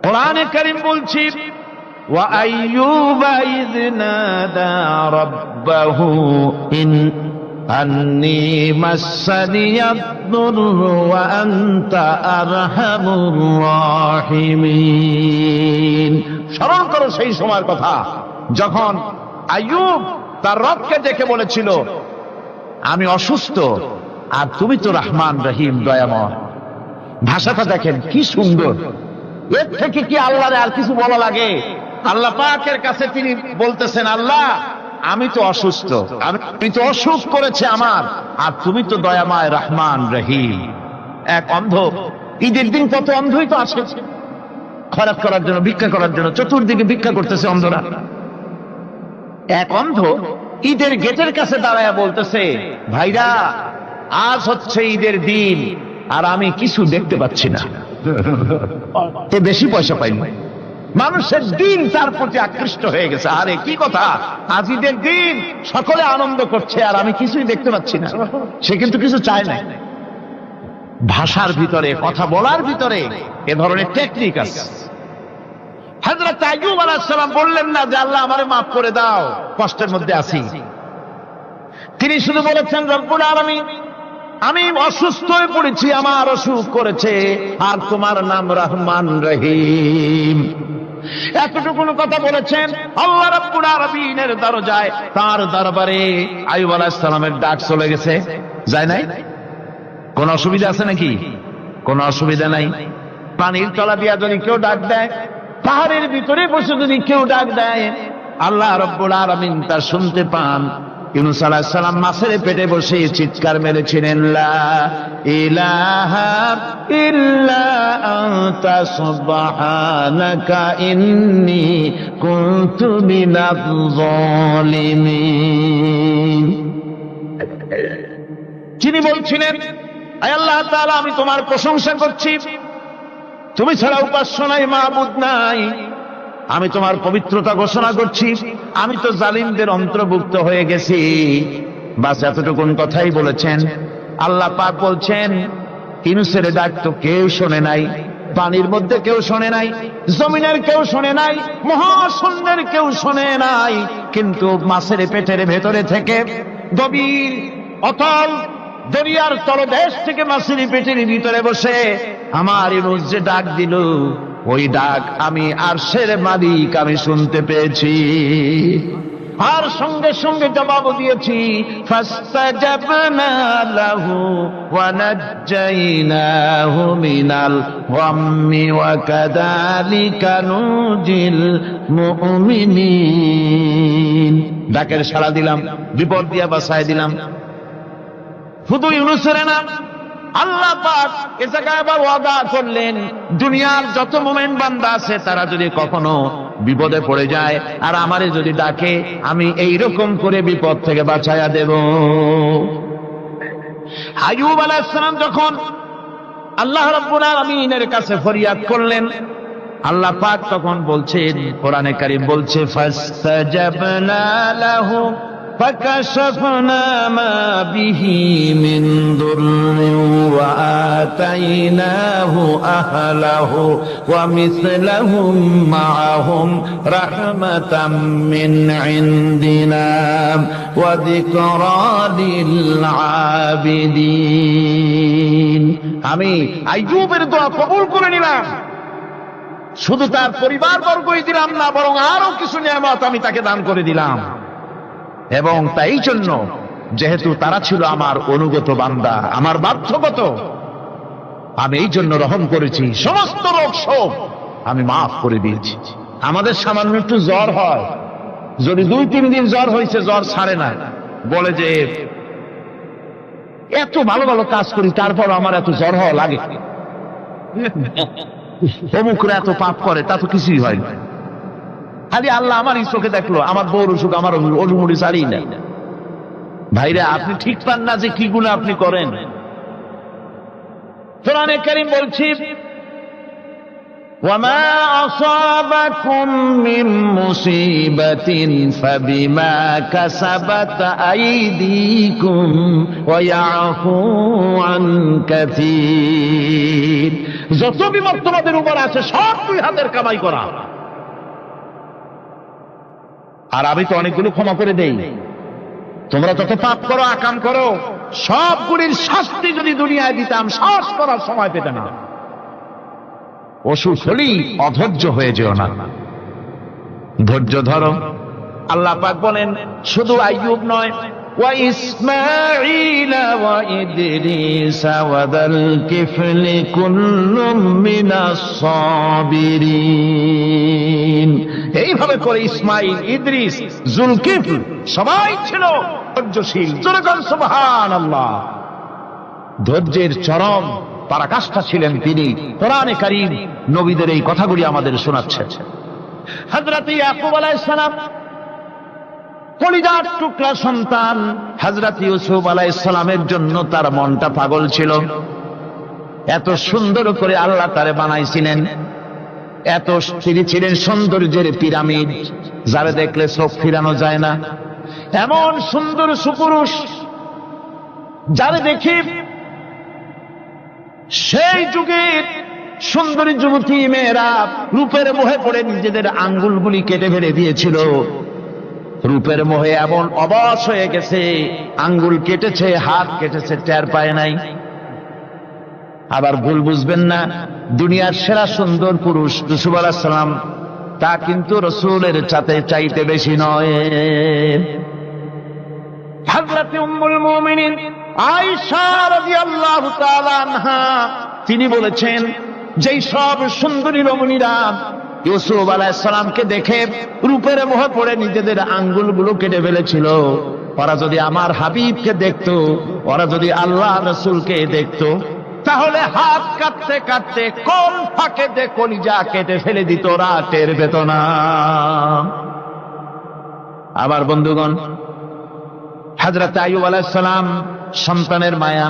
কোরআনে কারীম বলছি ওয়া আইয়ুবা ইয নাদা রাব্বাহু ইন আন্নী মাসসানিয়াদ-দুররু ওয়া আনতা আরহামুর রাহিমিন। স্মরণ করো সেই সময়ের কথা যখন আইয়ুব তার রবকে ডেকে বলেছিল, আমি অসুস্থ আর তুমি তো রহমান রহিম দয়াময়। ভাষাটা দেখেন কি সুন্দর। এর থেকে কি আল্লাহরে আর কিছু বলা লাগে? আল্লাহ পাকের কাছে তিনি বলতেছেন, আল্লাহ আমি তো অসুস্থ, আমি তো অসুখ করেছে আমার, আর তুমি তো দয়াময় রহমান রহিম। এক অন্ধ, ঈদের দিন কত অন্ধই তো আসে খয়রাত করার জন্য, ভিক্ষা করার জন্য, চতুর্দিকে ভিক্ষা করতেছে অন্ধরা। এক অন্ধ ঈদের গেটের কাছে দাঁড়ায়া বলতেছে, ভাইরা আজ হচ্ছে ঈদের দিন আর আমি কিছু দেখতে পাচ্ছি না। তে বেশি পয়সা পাইনি, মানুষের দিন তার প্রতি আকৃষ্ট হয়ে গেছে। আরে কি কথা, আজ ঈদের দিন, সকলে আনন্দ করছে আর আমি কিছুই দেখতে পাচ্ছি না। সে কিন্তু কিছু চায় না। ভাষার ভিতরে, কথা বলার ভিতরে এ ধরনের টেকনিক আছে। হযরত আইয়ুব আলাইহিস সালাম বললেন না যে আল্লাহ আমারে মাফ করে দাও, কষ্টের মধ্যে আছি। তিনি শুধু বলেছেন, রব্বুল আলামিন আমি অসুস্থ হয়ে পড়েছি, আমার অসুখ করেছে, আর তোমার নাম রহমান রহিম। এতটুকু কথা বলেছেন। আল্লাহ রাব্বুল আলামিনের দরজায়, তার দরবারে আইয়ুব আলাইহিস সালামের ডাক চলে গেছে। যায় নাই? কোন অসুবিধা আছে নাকি? কোন অসুবিধা নাই। পানির তলা দিয়া যদি কেউ ডাক দেয়, পাহাড়ের ভিতরে বসে যদি কেউ ডাক দেয়, আল্লাহ রাব্বুল আলামিন তা শুনতে পান। ইউনূস আলাইহিস সালাম মাছের পেটে বসে চিৎকার মেরেছিলেন, লা ইলাহা ইল্লা আনতা সুবহানাকা ইন্নী কুনতু মিনাজ জালিমিন। যিনি বলছিলেন, আয় আল্লাহ তাআলা আমি তোমার প্রশংসা করছি, তুমি ছাড়া উপাস্য নাই, মাবুদ নাই। আমি তোমার পবিত্রতা ঘোষণা করছি, আমি তো জালিমদের অন্তর্ভুক্ত হয়ে গেছি। বাস এতটুকুন কথাই বলেছেন। আল্লাহ পাক বলছেন, ইউনূসের ডাক তো কেউ শোনে নাই, পানির মধ্যে কেউ শোনে নাই, জমিনের কেউ শোনে নাই, মহাশূন্যের কেউ শোনে নাই, কিন্তু মাছের পেটের ভেতরে থেকে, গভীর অতল দরিয়ার তলদেশ থেকে মাছের পেটের ভিতরে বসে আমার ইউনূস যে ডাক দিল, ওই ডাক আমি আরশের মালিক আমি শুনতে পেয়েছি, আর সঙ্গে সঙ্গে জবাব দিয়েছি। ফাস্তাজাবনা লাহু ওয়া নাজ্জাইনাহু মিনাল গাম্মি ওয়া কাযালিকা নুজিল মুমিনিন। ডাকের সাড়া দিলাম, বিপদ দিয়া বাঁচায় দিলাম। শুধু ইউনূসের না, আল্লাহ পাক এ জায়গায় আবার ওয়াদা করলেন, দুনিয়ার যত মুমিন বান্দা আছে তারা যদি কখনো বিপদে পড়ে যায় আর আমারে যদি ডাকে, আমি এইরকম করে বিপদ থেকে বাঁচায়া দেব। আইয়ুব আলাইহিস সালাম যখন আল্লাহ রাব্বুল আলামিনের কাছে ফরিয়াদ করলেন, আল্লাহ পাক তখন বলছেন, কোরআনে কারীম বলছে, ফাস্তাজাবনা লাহু فكشفنا ما به من ضر وآتيناه أهله ومثلهم معهم رحمة من عندنا وذكرى للعابدين। আমি আইয়ুবের দোয়া কবুল করে নিলাম, শুধু তার পরিবারবর্গই দিলাম না, বরং আরো কিছু নিয়ামত আমি তাকে দান করে দিলাম। এবং তাই জন্য যেহেতু তারা ছিল আমার অনুগত বান্দা, আমার বাধ্যগত, আমি এই জন্য রহম করেছি, সমস্ত রোগ শোক আমি মাফ করে দিয়েছি। আমাদের সামান্য একটু জ্বর হয়, যদি 2-3 দিন জ্বর হয়েছে, জ্বর ছাড়ে না, বলে যে এত ভালো ভালো কাজ করি তারপর আমার এত জ্বর হওয়া লাগে, অমুকরা এত পাপ করে, তা তো কিছুই হয় না। খালি আল্লাহ আমার এই চোখে দেখলো, আমার বউর অসুখ, আমার অনুমতি ছাড়ি না। ভাইরা, আপনি ঠিক পান না যে কি গুনাহ আপনি করেন। কোরআনে কারীম বলছি, وما أصابكم من مصيبة فبما كسبت أيديكم ويعفو عن كثير। যত বিপদ তোমাদের উপর আছে সব দুই হাতের কামাই করা। আর আমি তো অনেকগুলো ক্ষমা করে দেই। তোমরা যত পাপ করো, আকাম করো, সবগুলির শাস্তি যদি দুনিয়ায় দিতাম শ্বাস করার সময় পেতে না। অসুখ হলেই অধৈর্য হয়ে যেও না, ধৈর্য ধরো। আল্লাহ পাক বলেন শুধু আইয়ুব নয়, ওয়া ইসমাঈল ওয়া ইদরিস ওয়া যাল কিফলি কুল্লুম মিনাস সাবিরিন। এইভাবে করে ইসমাঈল, ইদ্রিস, যুলকিফল সবাই ছিল ধৈর্যশীল। সুবহানাল্লাহ। ধৈর্যের চরম পরাকাষ্ঠা ছিলেন তিনি। কোরআনে কারীম নবীদের এই কথাগুলি আমাদের শোনাচ্ছে। হযরত ইয়াকুব আলাইহিস সালাম কলিজার টুকরা সন্তান হযরত ইউসুফ আলাইহিস সালামের জন্য তার মনটা পাগল ছিল। এত সুন্দর করে আল্লাহ তারে বানাইছিলেন, এত তিনি ছিলেন সৌন্দর্যের পিরামিড, যারা দেখলে চোখ ফিরানো যায় না। এমন সুন্দর সুপুরুষ যারা দেখি সেই যুগের সুন্দরী যুবতী মেয়েরা রূপের মোহে পড়ে নিজেদের আঙ্গুলগুলি কেটে ফেলে দিয়েছিল। রূপের মোহে এমন অবশ হয়ে গেছে, আঙ্গুল কেটেছে, হাত কেটেছে, টের পায় নাই। আবার ভুল বুঝবেন না, দুনিয়ার সেরা সুন্দর পুরুষ ইউসুফ আলাইহিস সালাম, তা কিন্তু রাসূলের চাইতে বেশি নয়। হযরত উম্মুল মুমিনিন আয়েশা রাদিয়াল্লাহু তাআলা আনহা তিনি বলেছেন, যেই সব সুন্দরী রমণীরা ইউসুফ আলাইহিস সালামকে দেখে রূপের মোহে পড়ে নিজেদের আঙ্গুলগুলো কেটে ফেলেছিল, ওরা যদি আমার হাবিবকে দেখতো, ওরা যদি আল্লাহ রাসূলকে দেখতো, তাহলে হাত কাটতে কাটতে কোন ফাঁকে যে কলিজা কেটে ফেলে দিত, ওরা টের পেত না। আবার বন্ধুগণ, হযরত আইয়ুব আলাইহিস সালাম সন্তানের মায়া,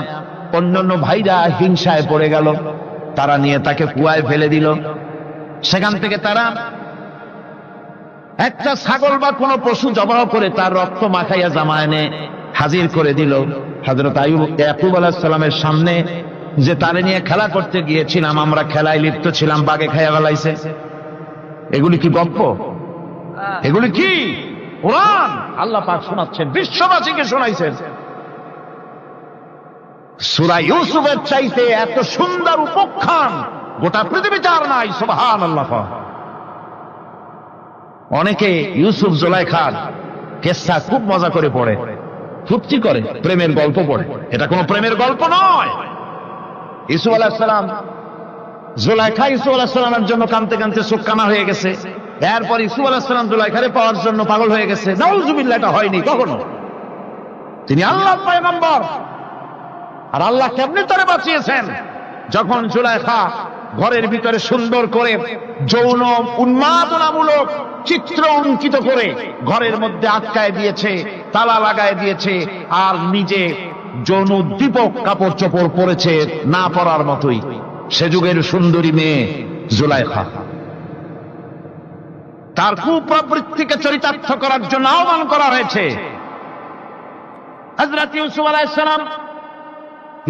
অন্যান্য ভাইরা হিংসায় পড়ে গেল, তারা নিয়ে তাকে কুয়ায় ফেলে দিল। সেখান থেকে তারা একটা ছাগল বা কোনো পশু জবাহ করে তার রক্ত মাখাইয়া জামায় এনে হাজির করে দিল হযরত ইয়াকুব আলাইহিস সালামের সামনে, যে তারে নিয়ে খেলা করতে গিয়েছিলাম, আমরা খেলায় লিপ্ত ছিলাম, বাগে খাইয়া ফেলাইছে। এগুলি কি গল্প? এগুলি কি কোরআন? আল্লাহ পাক শোনাচ্ছেন, বিশ্ববাসীকে শোনাইছেন। সূরা ইউসুফের চাইতে এত সুন্দর উপাখ্যান গোটা পৃথিবীতে আর নাই। সুবহানাল্লাহ। অনেকে ইউসুফ জুলাইখার কেসা খুব মজা করে পড়ে, ফুর্তি করে, প্রেমের গল্প পড়ে। এটা কোনো প্রেমের গল্প নয়। ইউসুফ আলাইহিস সালাম, জুলাইখা ইউসুফ আলাইহিস সালামের জন্য কাঁদতে কাঁদতে চোখ কানা হয়ে গেছে। এরপর ইউসুফ আলাইহিস সালাম জুলাইখারে পাওয়ার জন্য পাগল হয়ে গেছে। নাউজুবিল্লাহ, এটা হয়নি কখনো। তিনি আল্লাহর পয়গম্বর, আর আল্লাহ কেমনি তারে বাঁচিয়েছেন। যখন জুলাইখা ঘরের ভিতরে সুন্দর করে যৌন উন্মাদনামূলক চিত্র অঙ্কিত করে ঘরের মধ্যে আটকায় দিয়েছে, তালা লাগায় দিয়েছে, আর নিজে যৌন উদ্দীপক কাপড় চোপড় পরেছে না পরার মতোই। সে যুগের সুন্দরী মেয়ে জুলাইখা, তার কুপ্রবৃত্তিকে চরিতার্থ করার জন্য আহ্বান করা হয়েছে। হযরত ইউসুফ আলাইহিস সালাম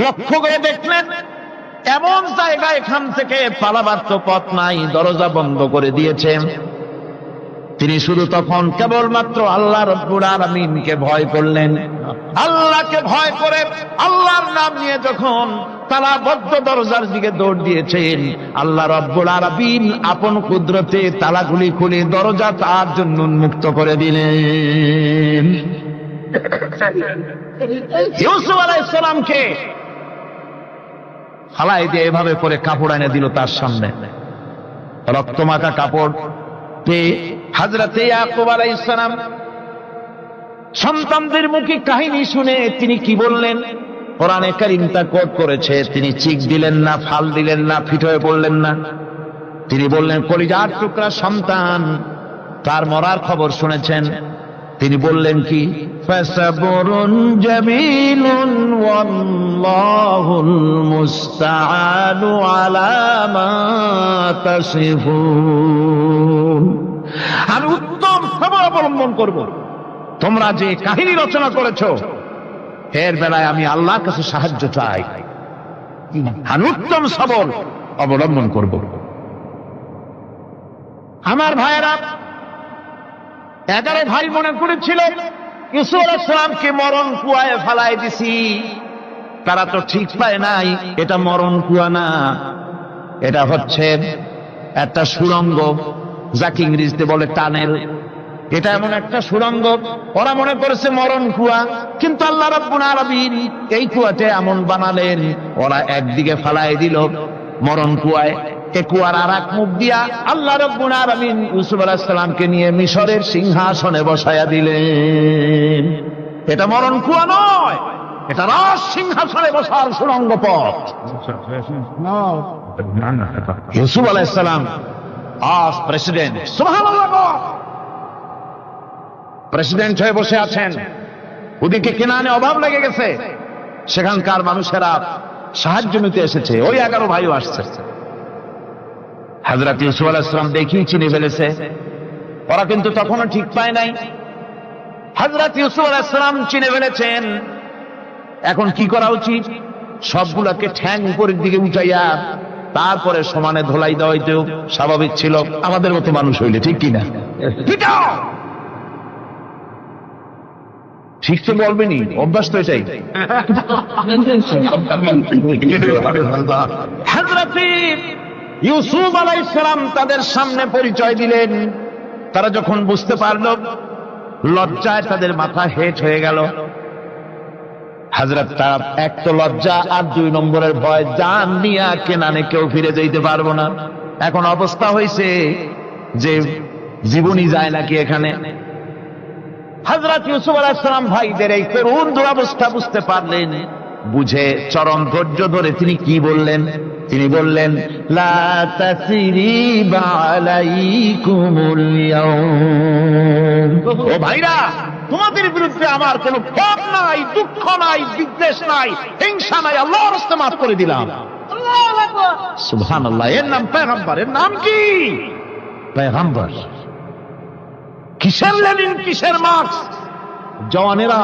লক্ষ্য করে দেখলেন এমন জায়গা, এখান থেকে পালাবার তো পথ নাই, দরজা বন্ধ করে দিয়েছে। তিনি শুধু তখন কেবলমাত্র আল্লাহ রাব্বুল আলামিনকে ভয় করলেন। আল্লাহকে ভয় করে আল্লাহর নাম নিয়ে যখন তালাবদ্ধ দরজার দিকে দৌড় দিয়েছেন, আল্লাহ রাব্বুল আলামিন আপন কুদরতে তালাগুলি খুলে দরজা তার জন্য উন্মুক্ত করে দিলেন। ইউসুফ আলাইহিস সালামকে ফালাই দিয়ে এভাবে করে কাপড় এনে দিল তার সামনে, রক্তমাখা কাপড় পেয়ে হযরত ইয়াকুব আলাইহিস সালাম সন্তানদের মুখে কাহিনী শুনে তিনি কি বললেন? কোরআনে কারীম তা কোট করেছে। তিনি চিক দিলেন না, ফাল দিলেন না, ফিট হয়ে পড়লেন না। তিনি বললেন, কলিজার টুকরা সন্তান, তার মরার খবর শুনেছেন? তিনি বললেন কি? فصبر جميل والله المستعان على ما تصفون। আমি উত্তম সবর অবলম্বন করব। তোমরা যে কাহিনী রচনা করেছো এর বেলায় আমি আল্লাহর কাছে সাহায্য চাই। আমি উত্তম সবর অবলম্বন করব। আমার ভাইয়েরা, 11 ভাই মনে করেছিল ইউসুফ আলাইহিস সালামকে মরণ কুয়ায় ফেলাই দিছি। তারা তো ঠিক পায় নাই এটা মরণ কুয়া না, এটা হচ্ছে একটা সুড়ঙ্গ, যাকে ইংরেজিতে বলে টানেল। এটা এমন একটা সুড়ঙ্গ, ওরা মনে করেছে মরণ কুয়া, কিন্তু আল্লাহ রাব্বুল আলামিন এই কুয়াতে এমন বানালেন, ওরা একদিকে ফেলাই দিল মরণ কুয়ায়, এ কুয়ার আর এক মুখ দিয়া আল্লাহ রাব্বুল আলামিন ইউসুফ আলাইহিস সালামকে নিয়ে মিশরের সিংহাসনে বসায়া দিলেন। এটা মরণ কুয়া নয়, এটা রাজ সিংহাসনে বসার সুড়ঙ্গ পথ। ইউসুফ আলাইহিস সালাম আজ প্রেসিডেন্ট, সুবহানাল্লাহ, প্রেসিডেন্ট হয়ে বসে আছেন। ওদিকে কেনানে অভাব লেগে গেছে, সেখানকার মানুষেরা সাহায্য নিতে এসেছে, ওই 11 ভাইও আসছে। হযরত ইউসুফ আলাইহিস সালাম দেখেই চিনে ফেলেছে, ওরা কিন্তু তখনও ঠিক পায় নাই। হযরত ইউসুফ আলাইহিস সালাম চিনে ফেলেছেন। এখন কি করা উচিত? সবগুলোকে ঠ্যাং উপরের দিকে উঠাইয়া তারপরে সমানে ধোলাই দেওয়া হইতেও স্বাভাবিক ছিল, আমাদের মতো মানুষ হইলে, ঠিক কিনা? ঠিক তো বলবেনি, অভ্যাস তো এটাই। হযরত ইউসুফ আলাইহিস সালাম তাদের সামনে পরিচয় দিলেন। তারা যখন বুঝতে পারল, লজ্জায় তাদের মাথা হেট হয়ে গেল। হযরত তার এক তো লজ্জা, আর 2 নম্বরের ভয়, জান নিয়া কেনানে কেউ ফিরে যাইতে পারবো না। এখন অবস্থা হয়েছে যে জীবনই যায় নাকি এখানে। হযরত ইউসুফ আলাইহিস সালাম ভাইদের এই করুণ দুরবস্থা বুঝতে পারলেন, বুঝে চরম ধৈর্য ধরে তিনি কি বললেন? তিনি বললেন, লা তাসরিবা আলাইকুমুল ইয়াউম। ও ভাইরা, তোমাদের বিরুদ্ধে আমার কোনো ক্ষোভ নাই, দুঃখ নাই, বিদ্বেষ নাই, হিংসা নাই, আল্লাহর রাস্তায় মাফ করে দিলাম। আল্লাহু আকবার, সুবহানাল্লাহ। এর নাম পয়গম্বর। এর নাম কি? পয়গম্বর। কিসের লেনিন, কিসের মার্কস? জওয়ানেরা,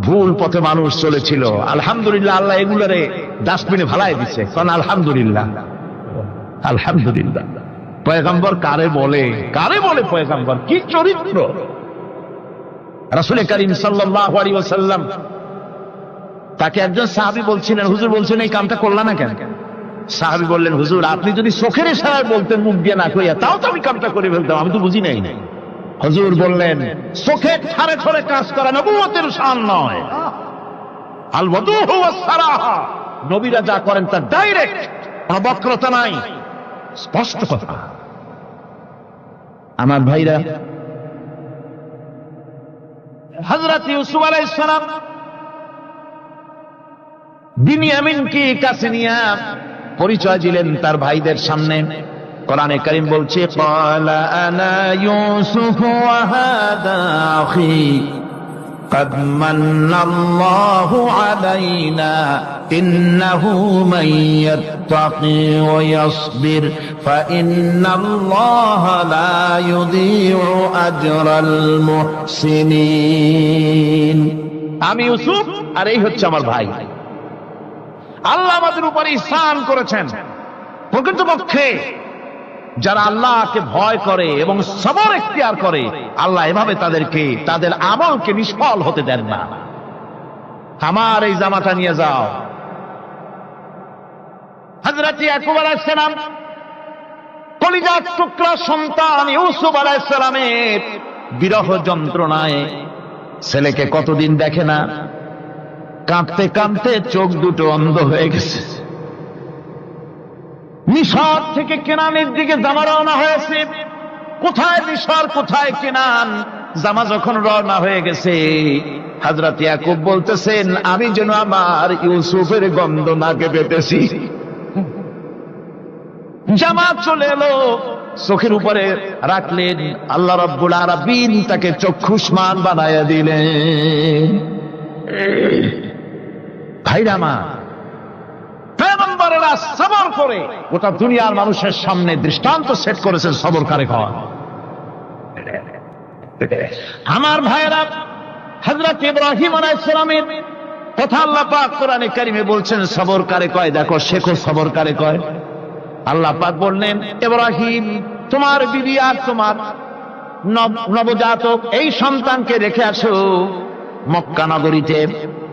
ভুল পথে মানুষ চলেছিল, আলহামদুলিল্লাহ আল্লাহ এগুলোরে ডাস্টবিনে ফালাই দিচ্ছে। কারণ আলহামদুলিল্লাহ, আলহামদুলিল্লাহ। পয়গম্বর কারে বলে? কারে বলে পয়গম্বর? কি চরিত্র! রাসূল করিম সাল্লাল্লাহু আলাইহি ওয়াসাল্লাম, তাকে একজন সাহাবী বলছিলেন, হুজুর বলছেন এই কামটা করলা না কেন? সাহাবী বললেন, হুজুর আপনি যদি চোখের ইশারায় বলতেন, মুখ দিয়ে না কইয়া, তাও তো আমি কামটা করে ফেলতাম, আমি তো বুঝি নাই। হুজুর বললেন, চোখে ঠারে ঠারে কাজ করা নবুয়তের শান নয়। আল ওয়াদুহু ওয়াস সারাহা, নবীরা যা করেন তা ডাইরেক্ট, কোনো বক্রতা নাই, স্পষ্ট কথা। আমার ভাইরা, হযরত ইউসুফ আলাইহিস সালাম বিনিয়ামিনকে কাছে নিয়ে পরিচয় দিলেন তার ভাইদের সামনে। কোরআনে কারীম বলছে, ক্বালা আনা ইউসুফ ওয়া হাদা আখি قد من الله علينا إنه من يتقي ويصبر فإن الله لا يضيع أجر المحسنين। আমি ইউসুফ আর এই হচ্ছে আমার ভাই। আল্লাহ আমাদের উপর ইহসান করেছেন। প্রকৃতপক্ষে যারা আল্লাহকে ভয় করে এবং সবর এখতিয়ার করে, আল্লাহ এভাবে তাদেরকে তাদের আমলকে নিষ্ফল হতে দেন না। আমার এই জামাটা নিয়ে যাও। হযরত ইয়াকুব আলাইহিস সালাম কলিজার টুকরা সন্তান ইউসুফ আলাইহিস সালামের বিরহ যন্ত্রণায় ছেলেকে কতদিন দেখে না, কাঁদতে কাঁদতে চোখ দুটো অন্ধ হয়ে গেছে। মিশর থেকে কেনানের দিকে জামা রওনা হয়েছে। কোথায় মিশর, কোথায় কেনান? জামা যখন রওনা হয়ে গেছে, হযরত ইয়াকুব বলতেছেন, আমি যেন আমার ইউসুফের গন্ধ নাকে পেতেছি। জামাত চলে এলো, চোখের উপরে রাখলেন, আল্লাহ রাব্বুল আলামিন তাকে চক্ষুষ্মান বানায়া দিলেন। ভাইরা আমার, পয়গম্বরেরা সবর করে গোটা দুনিয়ার মানুষের সামনে দৃষ্টান্ত সেট করেছেন সবর কারে কয়। আমার ভাইরা, হযরত ইব্রাহিম আলাইহিস সালামের কথা আল্লাহ পাক কোরআনে কারিমে বলছেন সবর কারে কয়। দেখো, শেখো সবর কারে কয়। আল্লাহ পাক বললেন, ইব্রাহিম তোমার বিবি আর তোমার নবজাতক এই সন্তানকে রেখে আসো মক্কা নগরীতে।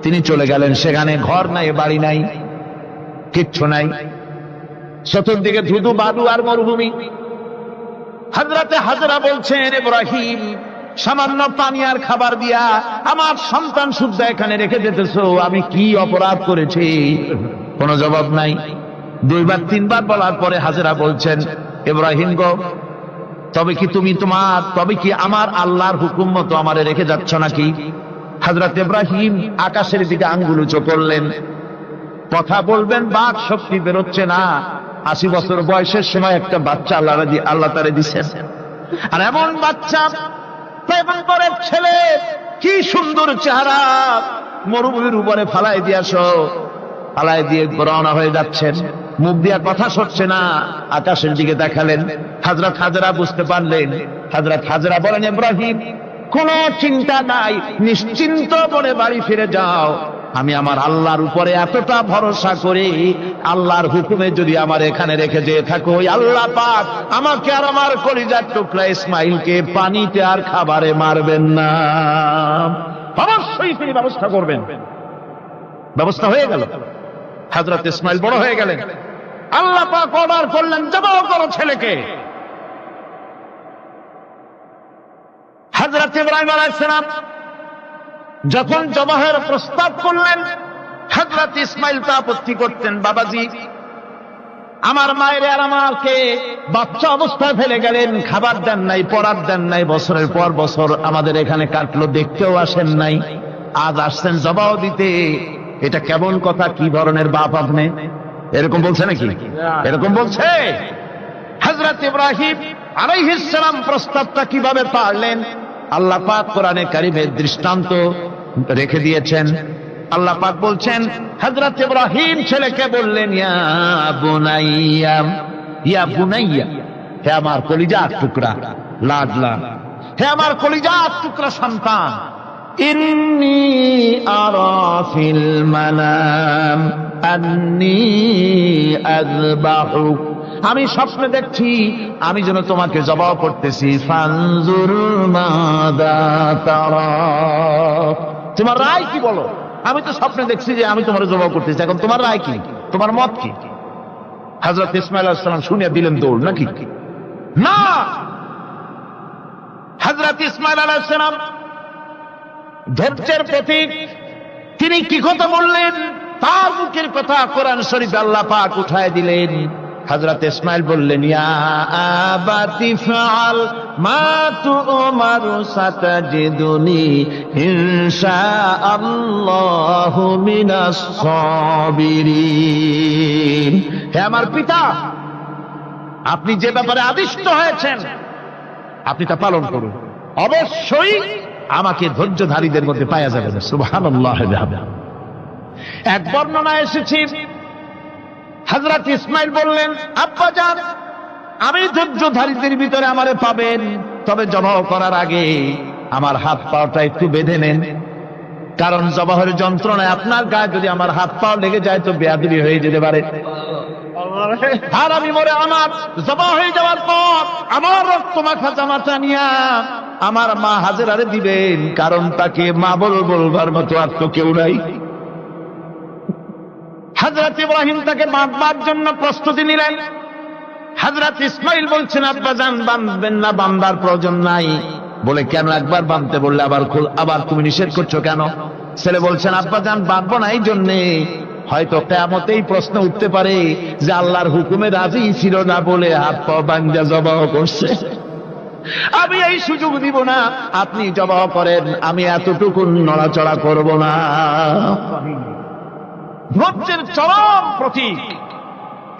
তিনি চলে গেলেন, সেখানে ঘর নাই, বাড়ি নাই, কিচ্ছু নাই, চতুর্দিকে ধুধু বালু আর মরুভূমি। হযরতে হাজরা বলছেন, ইব্রাহিম সামান্য পানি আর খাবার দিয়া আমার সন্তান শুদ্ধ এখানে রেখে যেতেছো, আমি কি অপরাধ করেছি? কোনো জবাব নাই। দুইবার তিনবার বলার পরে হাজরা বলছেন, ইব্রাহিম গো, তবে কি আমার আল্লাহর হুকুম মতো আমারে রেখে যাচ্ছ নাকি? হযরত ইব্রাহিম আকাশের দিকে আঙ্গুল উঁচু করলেন। কথা বলবেন, বাক শক্তি বেরোচ্ছে না। 80 বছর বয়সের সময় একটা বাচ্চা আল্লাহ তারে দিচ্ছেন, আর এমন বাচ্চা পয়গম্বরের ছেলে, কি সুন্দর চেহারা, মরুভূমির উপরে ফালাই দিয়ে রওনা হয়ে যাচ্ছেন, মুখ দিয়া কথা সরছে না, আকাশের দিকে দেখালেন। হযরত হাজরা বুঝতে পারলেন। হযরত হাজরা বলেন, ইব্রাহিম কোনো চিন্তা নাই, নিশ্চিন্ত মনে বাড়ি ফিরে যাও। আমি আমার আল্লাহর উপরে এতটা ভরসা করি, আল্লাহর হুকুমে যদি আমার এখানে রেখে যেয়ে থাকো, আল্লাহ পাক আমাকে আর আমার কলিজার টুকরা ইসমাইলকে পানিতে আর খাবারে মারবেন না, অবশ্যই তিনি ব্যবস্থা করবেন। ব্যবস্থা হয়ে গেল। হযরত ইসমাইল বড় হয়ে গেলেন। আল্লাহ পাক অর্ডার করলেন, জবাহ করো ছেলেকে। হযরত ইব্রাহিম আলাইহিস সালাম যখন জবাহের প্রস্তাব করলেন, হযরত ইসমাইল তা আপত্তি করতেন, বাবাজি আমার মায়ের আর আমাকে বাচ্চা অবস্থায় ফেলে গেলেন, খাবার দেন নাই, পড়ার দেন নাই, বছরের পর বছর আমাদের এখানে কাটলো, দেখতেও আসেন নাই, আজ আসছেন জবাহ দিতে। এটা কেমন কথা? কি ধরনের বাপ আপনি? এরকম বলছে নাকি? এরকম বলছে। হযরত ইব্রাহিম আলাইহিস সালাম প্রস্তাবটা কিভাবে পারলেন? আল্লাহ পাক কোরআনে কারিমের দৃষ্টান্ত রেখে দিয়েছেন। আল্লাহ পাক বলছেন, হযরত ইব্রাহিম ছেলেকে বললেন, ইয়া বুনাইয়া, হে আমার কলিজার টুকরা লাডলা, হে আমার কলিজার টুকরা সন্তান, ইন্নী আরা ফিল মানাম আন্নী আযবাহুক, আমি স্বপ্নে দেখছি আমি যেন তোমাকে জবাহ করতেছি। ফানজুর মাযা তারা, তোমার রায় কি বলো? আমি তো স্বপ্নে দেখছি যে আমি তোমার জবাহ করতেছি, এখন তোমার রায় কি, তোমার মত কি? হযরত ইসমাঈল আলাইহিস সালাম শুনিয়া দিলেন দৌড়, নাকি? না, হযরত ইসমাঈল আলাইহিস সালাম ধৈর্যের প্রতীক, তিনি কি কথা বললেন? তার মুখের কথা কোরআন শরীফে আল্লাহ পাক উঠায় দিলেন। হযরত ইসমাঈল বললেন, ইয়া আবাতি ফাআল মা তু'মারু সাতাজিদুনি ইনশাআল্লাহু মিনাস সাবিরিন, হে আমার পিতা, আপনি যে ব্যাপারে আদিষ্ট হয়েছেন আপনি তা পালন করুন, অবশ্যই আমাকে ধৈর্যধারীদের মধ্যে পাওয়া যাবে। সুবহানাল্লাহ। এক বর্ণনায় এসেছে, হযরত ইসমাঈল বললেন, আব্বা জান, আমি ধৈর্যধারীদের ভিতরে আমারে পাবেন, তবে জবাহ করার আগে আমার হাত পাটা একটু বেঁধে নেন, কারণ জবাহের যন্ত্রণায় আপনার গায়ে যদি আমার হাত পা লেগে যায় তো বেয়াদবি হয়ে যেতে পারে। আর আমি মরে আমার জবাহ হয়ে যাওয়ার পর আমার রক্ত মাখা জামাটা নিয়া আমার মা হাজেরারে দিবেন, কারণ তাকে মা বলবার মতো আর তো কেউ নাই। হযরত ইব্রাহিম তাকে বাঁধবার জন্য প্রস্তুতি নিলেন। হযরত ইসমাঈল বলছেন, আব্বা জান বাঁধবেন না, বাঁধবার প্রয়োজন নাই। বলে, কেন? একবার বাঁধতে বললে আবার তুমি নিষেধ করছো কেন? ছেলে বলছেন, আব্বা জান বাঁধবো না এই জন্যে, হয়তো কিয়ামতেই প্রশ্ন উঠতে পারে যে আল্লাহর হুকুমে রাজি ছিল না বলে হাত পা বাঁধা জবাহ করছে, আমি এই সুযোগ দিব না, আপনি জবাহ করেন, আমি এতটুকু নড়াচড়া করব না। ধৈর্যের চরম প্রতীক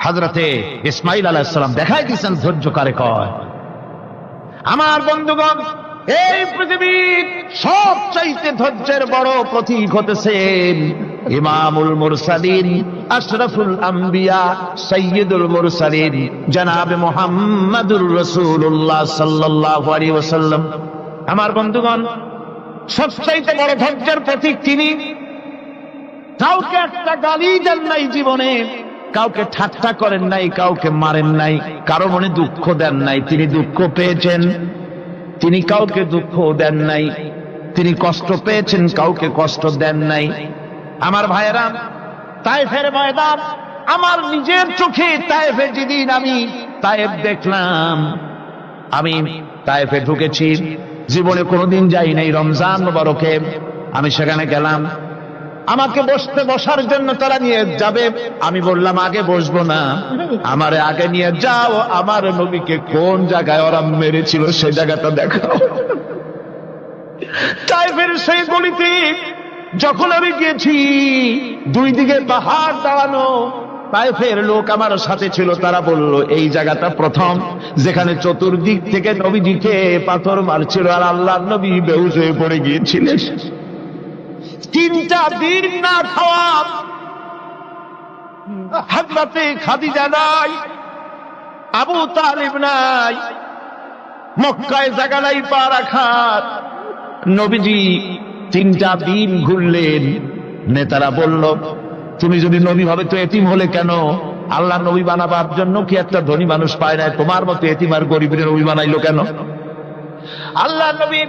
হযরতে ইসমাঈল আলাইহিস সালাম দেখাই দিয়েছেন ধৈর্য কারে কয়। আমার বন্ধুগণ, এই পৃথিবীর সবচাইতে ধৈর্যের বড় প্রতীক হতেছেন ইমামুল মুরসালিন, আশরাফুল আম্বিয়া, সাইয়্যিদুল মুরসালিন জনাবে মুহাম্মাদুর রাসূলুল্লাহ সাল্লাল্লাহু আলাইহি ওয়াসাল্লাম। আমার বন্ধুগণ, সবচাইতে বড় ধৈর্যের প্রতীক তিনি। কাউকে একটা গালি দেন নাই জীবনে, কাউকে ঠাট্টা করেন নাই, কাউকে মারেন নাই, কারো মনে দুঃখ দেন নাই। তিনি দুঃখ পেয়েছেন, তিনি কাউকে দুঃখ দেন নাই। তিনি কষ্ট পেয়েছেন, কাউকে কষ্ট দেন নাই। আমার ভাইয়েরা, তায়েফের ময়দান, আমার নিজের চোখে তায়েফে যেদিন আমি তায়েফ দেখলাম, আমি তায়েফে ঢুকেছি, জীবনে কোনোদিন যাই নাই। রমজান মুবারকে আমি সেখানে গেলাম, আমাকে বসার জন্য তারা নিয়ে যাবে। আমি বললাম আগে বসবো না, আমারে আগে নিয়ে যাও, আমার নবীকে কোন জায়গায় ওরা মেরেছিল সেই জায়গাটা দেখাও। তায়েফের সেই গলিতে যখন আমি গিয়েছি, দুই দিকে পাহাড় দাঁড়ানো, তায়েফের লোক আমার সাথে ছিল, তারা বলল এই জায়গাটা প্রথম যেখানে চতুর্দিক থেকে নবীজিকে পাথর মারছিল আর আল্লাহর নবী বেহুশ হয়ে পড়ে গিয়েছিলেন। 3টা দিন না খাওয়া, হযরতে খাদিজা নাই, আবু তালিব নাই, মক্কায় জায়গা নাই পা রাখার। নবীজি 3টা দিন ঘুরলেন। নেতারা বলল তুমি যদি নবী হবে তো এতিম হলে কেন? আল্লাহ নবী বানাবার জন্য কি একটা ধনী মানুষ পায় না? তোমার মতো এতিম আর গরিবের নবী বানাইলো কেন? আল্লাহ নবী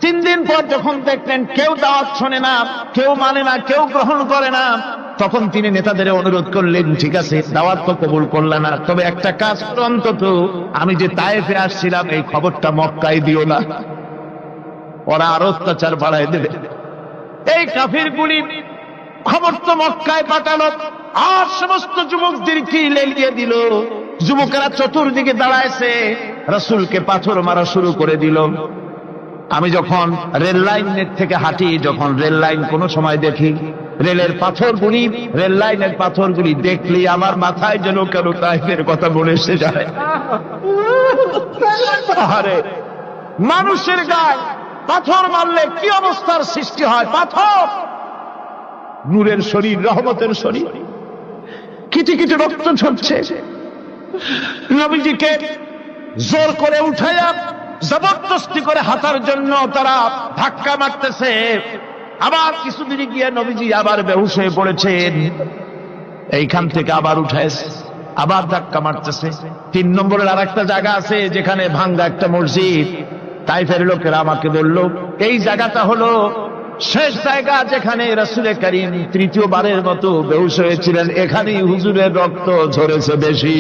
3 দিন পর যখন দেখলেন কেউ দাওয়াত শোনে না, কেউ মানে না, কেউ গ্রহণ করে না, তখন তিনি নেতাদের অনুরোধ করলেন, ঠিক আছে দাওয়াত তো কবুল করলে না, তবে একটা কাজ করো, অন্তত আমি যে তায়েফে আসছিলাম এই খবরটা মক্কায় দিও না, ওরা আরো অত্যাচার বাড়ায় দেবে। এই কাফিরগুলি খবর তো মক্কায় পাঠালো, আর সমস্ত যুবকদেরকে লেলিয়ে দিল। যুবকেরা চতুর্দিকে দাঁড়াইছে, রাসূলকে পাথর মারা শুরু করে দিল। আমি যখন রেল লাইনের থেকে হাঁটি, যখন রেল লাইন কোনো সময় দেখি, রেলের পাথরগুলি, রেল লাইনের পাথরগুলি দেখলে আমার মাথায় যেন কেন তায়েফের কথা বলে এসে যায়। আরে মানুষের গায়ে পাথর মারলে কি অবস্থার সৃষ্টি হয়? পাথর নূরের শরীর, রহমতের শরীর, কিটি কিটি রক্ত ঝরছে। নবীজিকে জোর করে উঠাইয়া জবরদস্তি করে হাঁটার জন্য তারা ধাক্কা মারতেছে। আবার কিছুদিন গিয়ে নবীজি আবার বেহুশ হয়ে পড়েছেন, এইখান থেকে আবার উঠাইছে, আবার ধাক্কা মারতেছে। 3 নম্বরের আর একটা জায়গা আছে যেখানে ভাঙ্গা একটা মসজিদ। তায়েফের লোকেরা আমাকে বলল এই জায়গাটা হলো শেষ জায়গা যেখানে রাসূল করিম 3য়বারের মতো বেহুশ হয়েছিলেন, এখানেই হুজুরের রক্ত ঝরেছে বেশি।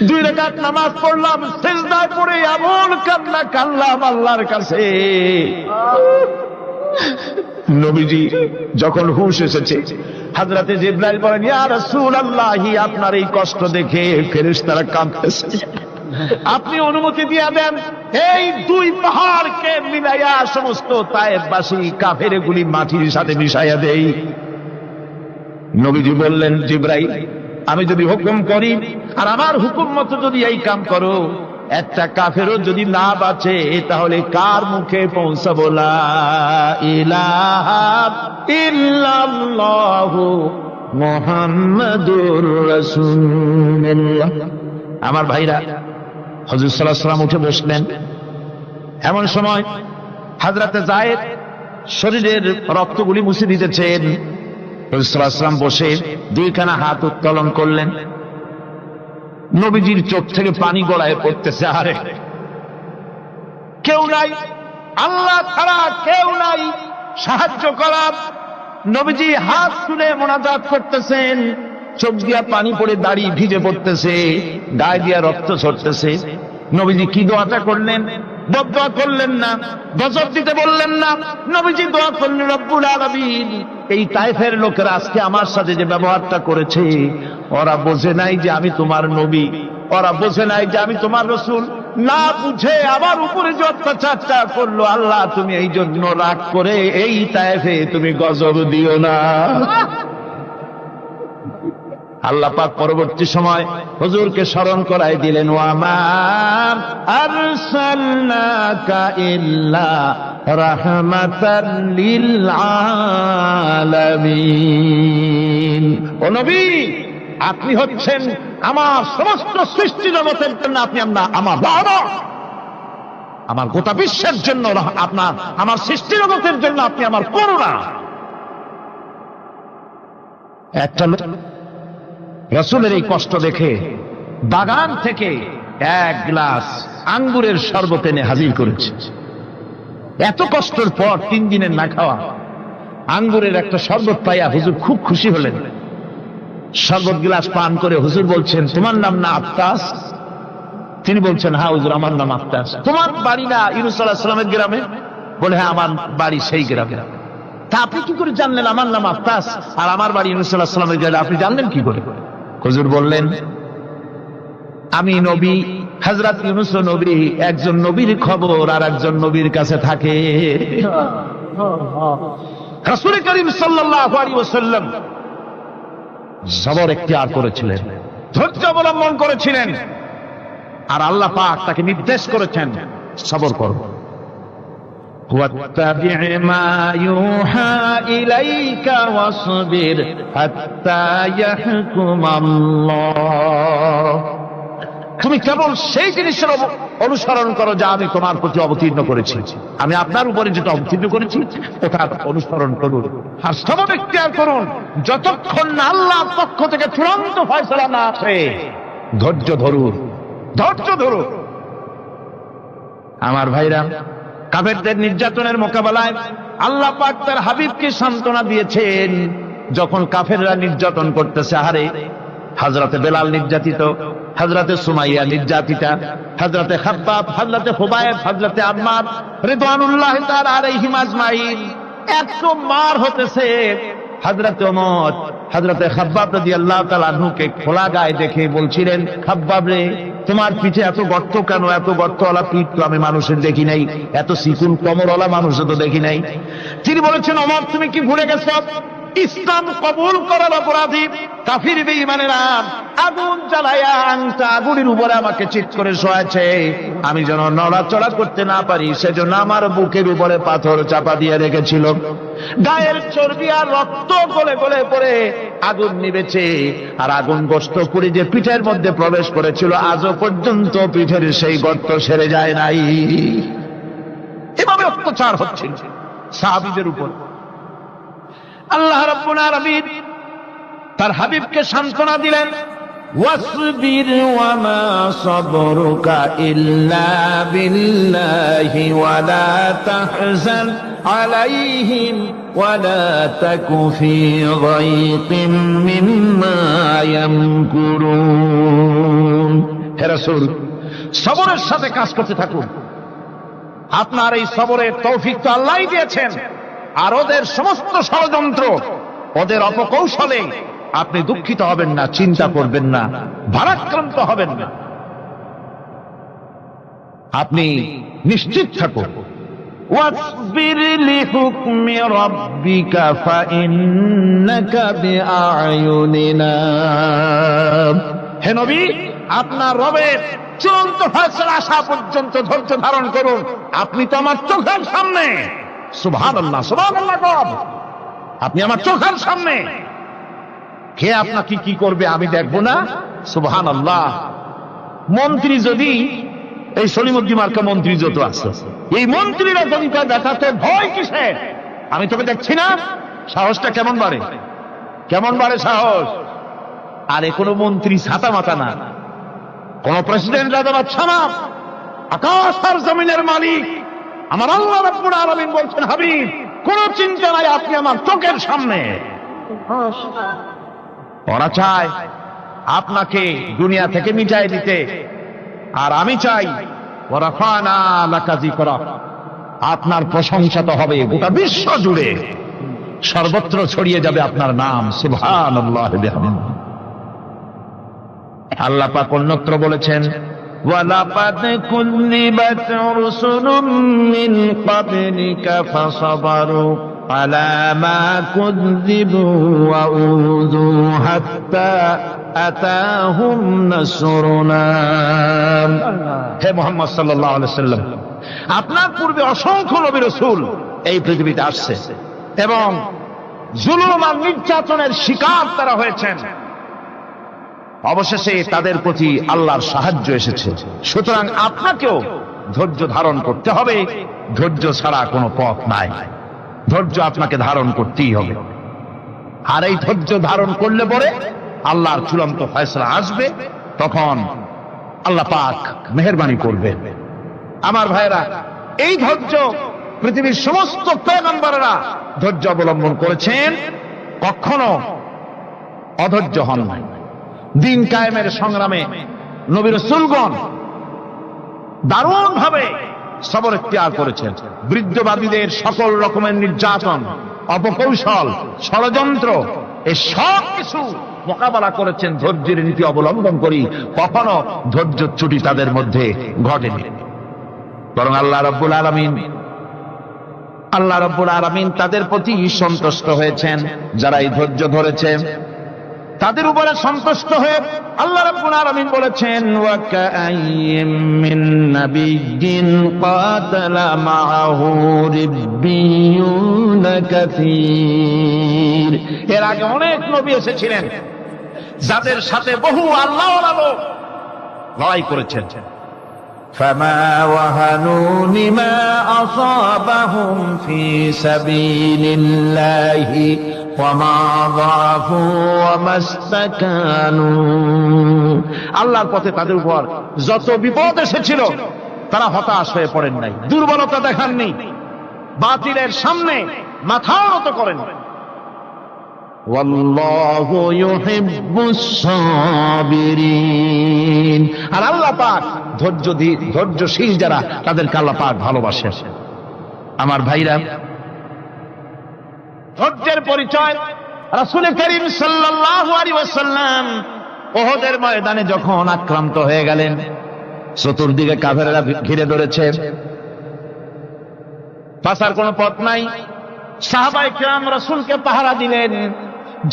2 রাকাত নামাজ পড়লাম, সিজদায় পড়ে এমন কান্না কাঁদলাম আল্লাহর কাছে। নবীজি যখন হুঁশ এসেছে, হযরতে জিবরাইল বলেন, ইয়া রাসূলুল্লাহ, আপনার এই কষ্ট দেখে ফেরেশতারা কাঁদতেছে, আপনি অনুমতি দিয়ে দেন এই 2 পাহাড়কে মিলাইয়া সমস্ত তায়েফবাসী কাফেরগুলি মাটির সাথে মিশাইয়া দেই। নবীজি বললেন, জিবরাইল, আমি যদি হুকুম করি আর আমার হুকুম মতো যদি এই কাম করো, একটা কাফেরও যদি না বাঁচে তাহলে কার মুখে পৌঁছাবো লা ইলাহা ইল্লাল্লাহু মুহাম্মাদুর রাসূলুল্লাহ। আমার ভাইরা, হুজুর সাল্লাল্লাহু আলাইহি ওয়াসাল্লাম উঠে বসলেন। এমন সময় হযরতে যায়েদ শরীরের রক্তগুলি মুছে দিতেছেন। হুজুর সাল্লাল্লাহু আলাইহি ওয়াসাল্লাম বসে 2খানা হাত উত্তোলন করলেন। নবীজির চোখ থেকে পানি গড়ায় পড়তেছে। আরে কেউ নাই, আল্লাহ ছাড়া কেউ নাই সাহায্য করার। নবীজি হাত তুলে মোনাজাত করতেছেন, চোখ দিয়া পানি পড়ে দাড়ি ভিজে পড়তেছে, গায়ে দিয়া রক্ত ঝরতেছে। নবীজি কি দোয়াটা করলেন? বদদোয়া করলেন না, গজব দিতে বললেন না। নবীজি দোয়া করলেন, রব্বুল আলামিন, এই তায়েফের লোকেরা আজকে আমার সাথে যে ব্যবহারটা করেছে, ওরা বোঝে নাই যে আমি তোমার নবী, ওরা বোঝে নাই যে আমি তোমার রাসূল, না বুঝে আমার উপরে যে অত্যাচারটা করলো, আল্লাহ তুমি এই জন্য রাগ করে এই তায়েফে তুমি গজব দিও না। আল্লাহ পাক পরবর্তী সময় হুজুরকে স্মরণ করাই দিলেন, ওয়ামা আরসালনাকা ইল্লা রাহমাতাল লিল আলামিন। ও নবী, আপনি হচ্ছেন আমার সমস্ত সৃষ্টি জগতের জন্য, আপনি আমার রহমত, আমার গোটা বিশ্বের জন্য আপনার, আমার সৃষ্টি জগতের জন্য আপনি আমার করুণা। একটা রাসূলের এই কষ্ট দেখে বাগান থেকে এক গ্লাস আঙ্গুরের শরবত এনে হাজির করেছে। এত কষ্টের পর 3 দিনের না খাওয়া আঙ্গুরের একটা শরবত পাইয়া হুজুর খুব খুশি হলেন। শরবত গ্লাস পান করে হুজুর বলছেন, তোমার নাম না আফতাস? তিনি বলছেন, হ্যাঁ হুজুর, আমার নাম আফতাস। তোমার বাড়ি না ইউনূস আলাইহিস সালামের গ্রামে? বলে, হ্যাঁ, আমার বাড়ি সেই গ্রামে। তা আপনি কি করে জানলেন আমার নাম আফতাস আর আমার বাড়ি ইউনূস আলাইহিস সালামের গ্রামে? আপনি জানলেন কি করে? হুজুর বললেন, আমি নবী, হযরত ইউনূস নবী, একজন নবীর খবর আর একজন নবীর কাছে থাকে। রাসূল করিম সাল্লাল্লাহু আলাইহি ওয়াসাল্লাম সবর ইখতিয়ার করেছিলেন, ধৈর্য অবলম্বন করেছিলেন, আর আল্লাহ পাক তাকে নির্দেশ করেছেন সবর করো। واتبع ما يوحى إليك واصبر حتى يحكم الله। তুমি কেবল সেই জিনিসের অনুসরণ করো যা আমি তোমার প্রতি অবতীর্ণ করেছি। আমি আপনার উপরে যেটা অবতীর্ণ করেছি ওটার অনুসরণ করুন, আর সবর ইখতিয়ার করুন যতক্ষণ না আল্লাহর পক্ষ থেকে চূড়ান্ত ফয়সালা না আসে। ধৈর্য ধরুন, ধৈর্য ধরুন। আমার ভাইরা, কাফেরদের নির্যাতনের মোকাবেলায় আল্লাহ পাক তার হাবিবকে সান্ত্বনা দিয়েছেন। যখন কাফেররা নির্যাতন করতেছে, আহারে হযরতে বেলাল নির্যাতিত, হযরতে সুমাইয়া নির্যাতিতা, হযরতে খাব্বাব, হযরতে খুবাইব, হযরতে আম্মার রিদওয়ানুল্লাহি তাআলা আলাইহিম আজমাইন, এত মার হতেছে। হযরতে ওমর হযরতে খাব্বাব রাদিয়াল্লাহু তাআলা আনহুকে খোলা গায়ে দেখে বলছিলেন, খাব্বাব রে, তোমার পিঠে এত গর্ত কেন? এত গর্তওয়ালা পিঠ তো আমি মানুষের দেখি নাই, এত চিকুন কোমরওয়ালা মানুষও তো দেখি নাই। তিনি বলেছেন, ওমর তুমি কি ভুলে গেছো? ইসলাম কবুল করার অপরাধী কাফির বেঈমানেরা আগুন জ্বালায়া আংটা আগুনের উপরে আমাকে চিৎ করে শোয়াছে। আমি যেন নড়াচড়া করতে না পারি সেজন্য আমার বুকের উপরে পাথর চাপা দিয়ে রেখেছিল। গায়ের চর্বি আর রক্ত গলে গলে পড়ে আগুন নিবেছে, আর আগুন গোশত পুড়ে যে পিঠের মধ্যে প্রবেশ করেছিল আজও পর্যন্ত পিঠের সেই গর্ত সেরে যায় নাই। এভাবে অত্যাচার হচ্ছিল সাহাবীদের উপর। আল্লাহ রাব্বুল আলামিন তার হাবিবকে সান্ত্বনা দিলেন, ওয়াসবির ওয়ামা সাবরুকা ইল্লা বিল্লাহি ওয়ালা তাহজান আলাইহিম ওয়ালা তাকু ফি যায়কিম মিম্মা ইয়ামকুরুন। হে রাসূল, সবরের সাথে কাজ করতে থাকুন। আপনার এই সবরের তৌফিক তো আল্লাহই দিয়েছেন, আর ওদের সমস্ত ষড়যন্ত্র, ওদের অপকৌশলে আপনি দুঃখিত হবেন না, চিন্তা করবেন না, ভারাক্রান্ত হবেন না। আপনি নিশ্চিত থাকুন। ওয়াসবির লিহুকমি রাব্বিকা ফাইন্নাকা বিআয়ুনিনা। হে নবী, আপনার রবের চূড়ান্ত ফয়সালা আসা পর্যন্ত ধৈর্য ধারণ করুন। আপনি তো আমার চোখের সামনে। সুবহানাল্লাহ, সুবহানাল্লাহ। আপনি আমার চোখের সামনে, কে আপনাকে কি করবে আমি দেখবো না? সুবহানাল্লাহ। মন্ত্রী যদি, এই সলিমুদ্দিন মার্কা মন্ত্রী যত আছে, এই মন্ত্রীরা যদি তার দেখাতে ভয় কিসের? আমি তোকে দেখছি না? সাহসটা কেমন বাড়ে, কেমন বাড়ে সাহস। আরে কোন মন্ত্রী ছাতা মাতা না, কোন প্রেসিডেন্ট রাজা বাদশা না, আকাশ আর জমিনের মালিক আমার আল্লাহ রাব্বুল আলামিন বলছেন, হাবিব কোন চিন্তা নাই, আপনি আমার চোখের সামনে। ওরা চায় আপনাকে দুনিয়া থেকে মিটাই দিতে, আর আমি চাই ওয়ারাফানা লাকা যিকরাক, আপনার প্রশংসা তো হবে গোটা বিশ্ব জুড়ে, সর্বত্র ছড়িয়ে যাবে আপনার নাম। সুবহানাল্লাহি বিহামদিহি। আল্লাহ পাক অন্যত্র বলেছেন, ওয়ালাকাদ কুযযিবাত রুসুলুম মিন ক্বাবলিকা ফাসাবারু على ما كذبوا وأوذوا حتى أتاهم نصرنا হে মুহাম্মদ সাল্লাল্লাহু আলাইহি ওয়াসাল্লাম, আপনার পূর্বে অসংখ্য নবী রাসূল এই পৃথিবীতে আসছে এবং জুলুম আর নির্যাতনের শিকার তারা হয়েছেন। অবশেষে তাদের প্রতি আল্লাহর সাহায্য এসেছে। সুতরাং আপনাকেও ধৈর্য ধারণ করতে হবে। ধৈর্য ছাড়া কোনো পথ নাই। ধৈর্য আপনাকে ধারণ করতেই হবে। আর এই ধৈর্য ধারণ করলে পরে আল্লাহর চূড়ান্ত ফয়সালা আসবে, তখন আল্লাহ পাক মেহেরবানি করবেন। আমার ভাইরা, এই ধৈর্য পৃথিবীর সমস্ত পয়গম্বররা ধৈর্য অবলম্বন করেছেন, কখনো অধৈর্য হন নাই। দিন কায়েমের সংগ্রামে নবী রাসূলগণ দারুণ ভাবে সবর ইখতিয়ার করেছেন। বৃদ্ধবাদীদের সকল রকমের নির্যাতন, অপকৌশল, ষড়যন্ত্র, এই সব কিছু মোকাবেলা করেছেন ধৈর্যের নীতি অবলম্বন করি। কখনো ধৈর্যচ্যুতি তাদের মধ্যে ঘটেনি, বরং আল্লাহ রাব্বুল আলামিন তাদের প্রতি সন্তুষ্ট হয়েছেন। যারা এই ধৈর্য ধরেছে তাদের উপরে সন্তুষ্ট হয়ে আল্লাহ রাব্বুল আলামিন বলেছেন, ওয়া কাআইয়্যিম মিন নাবিয়্যিন কাতালা মাআহু রিব্বিয়ুন কাসীর। এর আগে অনেক নবী এসেছিলেন যাদের সাথে বহু আল্লাহওয়ালা লোক লড়াই করেছেন। ফামা ওয়াহানু লিমা আসাবাহুম ফি সাবিলিল্লাহি ওয়ামা যাফু ওয়ামা ইসতাকানু। আল্লাহর পথে তাদের উপর যত বিপদ এসেছিল তারা হতাশ হয়ে পড়েন নাই, দুর্বলতা দেখাননি, বাতিলের সামনে মাথা নত করেন। ওয়াল্লাহু ইউহিব্বুস সাবিরিন। আর আল্লাহ পাক ধৈর্যশীল যারা, তাদেরকে আল্লাহ পাক ভালোবাসেন। আমার ভাইরা, ধৈর্যের পরিচয় রাসূল করিম সাল্লাল্লাহু আলাইহি ওয়াসাল্লাম উহুদের ময়দানে যখন আক্রান্ত হয়ে গেলেন, চতুর্দিকে কাফেররা ঘিরে ধরেছে, বাঁচার কোনো পথ নাই। সাহাবায়ে কিরাম রাসূলকে পাহারা দিলেন।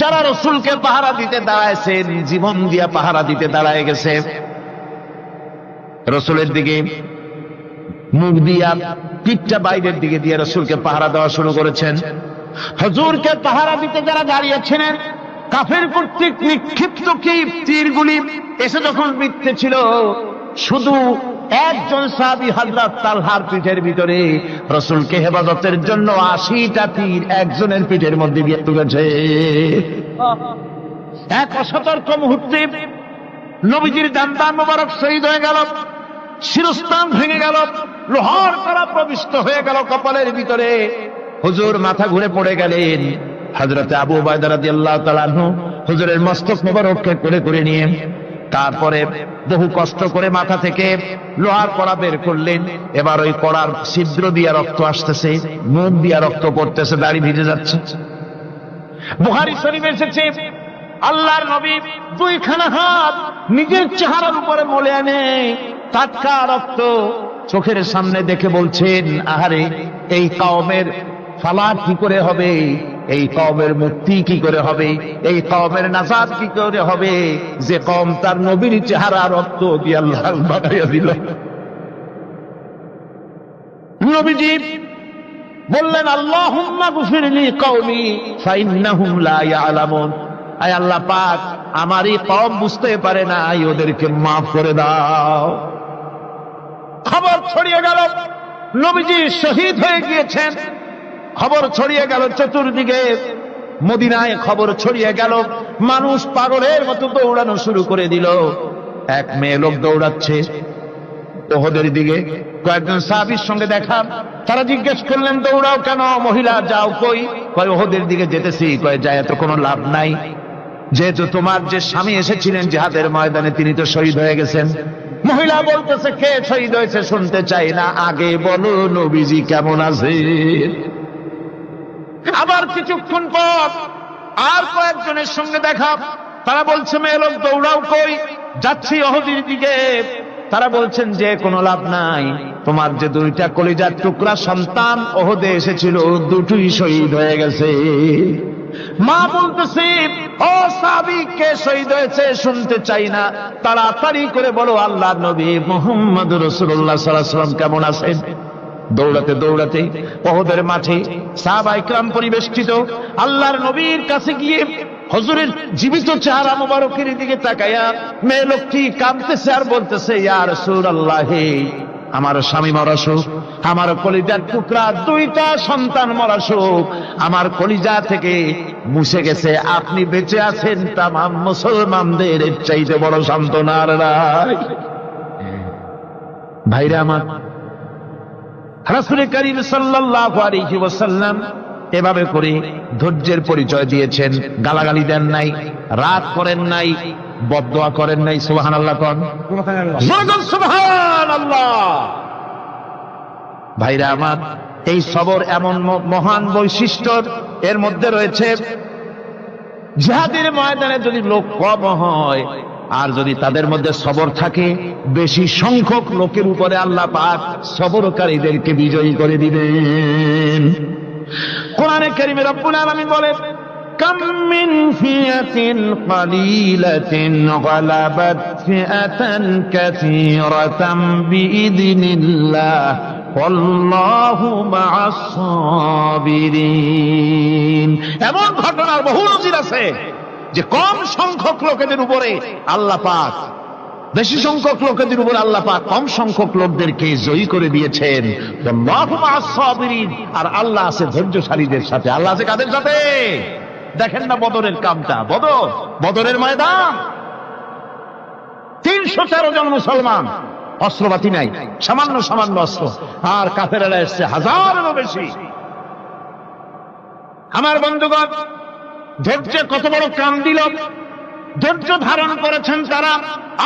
যারা রাসূলকে পাহারা দিতে দাঁড়ায়ছেন, জীবন দিয়া পাহারা দিতে দাঁড়ায় গেছে, রাসূলের দিকে মুখ দিয়া, পিঠটা বাইরের দিকে দিয়ে রাসূলকে পাহারা দেওয়া শুরু করেছেন। হুজুরকে পাহারা দিতে যারা দাঁড়িয়েছিলেন, কাফের কর্তৃক নিক্ষিপ্ত কি তীরগুলি এসে যখন বিঁধতেছিল, শুধু একজন সাহাবী হযরত তালহার পিঠের ভিতরে রাসূলকে হেফাজতের জন্য 80টা তীর একজনের পিঠের মধ্যে দিয়ে ঢুকেছে। এক অসতর্ক মুহূর্তে নবীজির দান্দান মোবারক শহীদ হয়ে গেল, শিরস্ত্রাণ ভেঙে গেল, লোহার কড়া প্রবিষ্ট হয়ে গেল কপালের ভিতরে। হুজুর মাথা ঘুরে পড়ে গেলেন। হযরত আবু উবায়দা রাদিয়াল্লাহু তাআলা আনহু হুজুরের মস্তক মোবারককে কোলে করে নিয়ে তারপরে বহু কষ্ট করে মাথা থেকে লোহার কড়া বের করলেন। এবার ওই কড়ার ছিদ্র দিয়ে রক্ত আসতেছে, মুখ দিয়ে রক্ত পড়তেছে, দাড়ি ভিজে যাচ্ছে। বুখারী শরীফে এসেছে, আল্লাহর নবী দুইখানা হাত নিজের চেহারার উপরে মলে আনে টাটকা রক্ত চোখের সামনে দেখে বলছেন, আহারে, এই কওমের ফালাক কি করে হবে, এই কওমের মুক্তি কি করে হবে, এই কওমের নাজাত কি করে হবে, যে কওম তার নবীর চেহারা রক্ত দিয়ে লাল বানাইয়া দিল। নবীজি বললেন, আল্লাহুম্মা গফিরলি কওমি ফাইন্নাহুম লা ইয়ালামুন। আয় আল্লাহ পাক, আমার এই কওম বুঝতে পারে না, ওদেরকে মাফ করে দাও। খবর ছড়িয়ে গেল নবীজি শহীদ হয়ে গিয়েছেন। খবর ছড়িয়ে গেল চতুর্দিকে, মদিনায় খবর ছড়িয়ে গেল। মানুষ পাগলের মতো দৌড়ানো শুরু করে দিল। এক মেয়ে লোক দৌড়াচ্ছে উহুদের দিকে। কয়েকজন সাহাবীর সঙ্গে দেখা, তারা জিজ্ঞেস করলেন, দৌড়াও কেন মহিলা, যাও কই? কয় উহুদের দিকে যেতেছি। কয় যায় তো কোনো লাভ নাই, যেহেতু তোমার যে স্বামী এসেছিলেন জিহাদের ময়দানে, তিনি তো শহীদ হয়ে গেছেন। মহিলা বলতেছে, কে শহীদ হয়েছে শুনতে চাই না, আগে বলো নবীজি কেমন আছে। আবার কিছুক্ষণ পর আর কয়েকজনের সঙ্গে দেখা, তারা বলছে, মেয়ে লোক দৌড়াও কই? যাচ্ছি উহুদের দিকে। তারা বলছেন যে কোনো লাভ নাই, তোমার যে দুইটা কলিজার টুকরা সন্তান ওহদে এসেছিল দুটোই শহীদ হয়ে গেছে। মা বলতেছে, ও সাহাবী, কে শহীদ হয়েছে শুনতে চাই না, তাড়াতাড়ি করে বলো আল্লাহর নবী মুহাম্মদ রাসূলুল্লাহ সাল্লাল্লাহু আলাইহি ওয়াসাল্লাম কেমন আছেন। দৌড়াতে দৌড়াতে ওহদের মাঠে সাহাবায়ে কিরাম পরিবেষ্টিত আল্লাহর নবীর কাছে গিয়ে হুজুরের জীবিত চেহারা মোবারকের দিকে তাকায়া মেয়ে লোকটি কাঁদতেছে আর বলতেছে, ইয়া রাসূলুল্লাহ, আমার স্বামী মরা শোক, আমার কলিজার টুকরা দুইটা সন্তান মরা শোক আমার কলিজা থেকে মুছে গেছে, আপনি বেঁচে আছেন, তামাম মুসলমানদের এর চাইতে বড় সান্ত্বনা আর নাই। ভাইরা আমার, রাসূল করিম সাল্লাল্লাহু আলাইহি ওয়াসাল্লাম এভাবে করে ধৈর্যের পরিচয় দিয়েছেন। গালাগালি দেন নাই, রাগ করেন নাই, বদদোয়া করেন নাই। সুবহানাল্লাহ কোন সুবহানাল্লাহ। ভাইরা আমার, এই সবর এমন মহান বৈশিষ্ট্য, এর মধ্যে রয়েছে জিহাদের ময়দানে যদি লোক কম হয় আর যদি তাদের মধ্যে সবর থাকে, বেশি সংখ্যক লোকের উপরে আল্লাহ পাক সবরকারীদেরকে বিজয়ী করে দিবেন। কোরআনে কারীমে রব্বুল আলামিন বলেন, কাম মিন ফিয়াতিন কালিলাতিন গালাবাত ফিআতান কাসীরাতাম বিইذনিল্লাহ ওয়াল্লাহু মা'আস সাবিরিন। এমন ঘটনার বহু নজির আছে যে কম সংখ্যক লোকেদের উপরে আল্লাহ পাক, বেশি সংখ্যক লোকেদের উপর আল্লাহ পাক কম সংখ্যক লোকদেরকে জয়ী করে দিয়েছেন। আল্লাহু মা'আস সাবিরিন, আর আল্লাহ আছে ধৈর্যশালীদের সাথে। আল্লাহ আছে কাদের সাথে? দেখেন না বদরের কামটা, বদরের ময়দান, 313 জন মুসলমান, অস্ত্রপাতি নাই, সামান্য সামান্য অস্ত্র, আর কাফেরেরা এসছে হাজারেরও বেশি। আমার বন্ধুগণ, ধৈর্যে কত বড় কাম দিল, ধৈর্য ধারণ করেছেন তারা,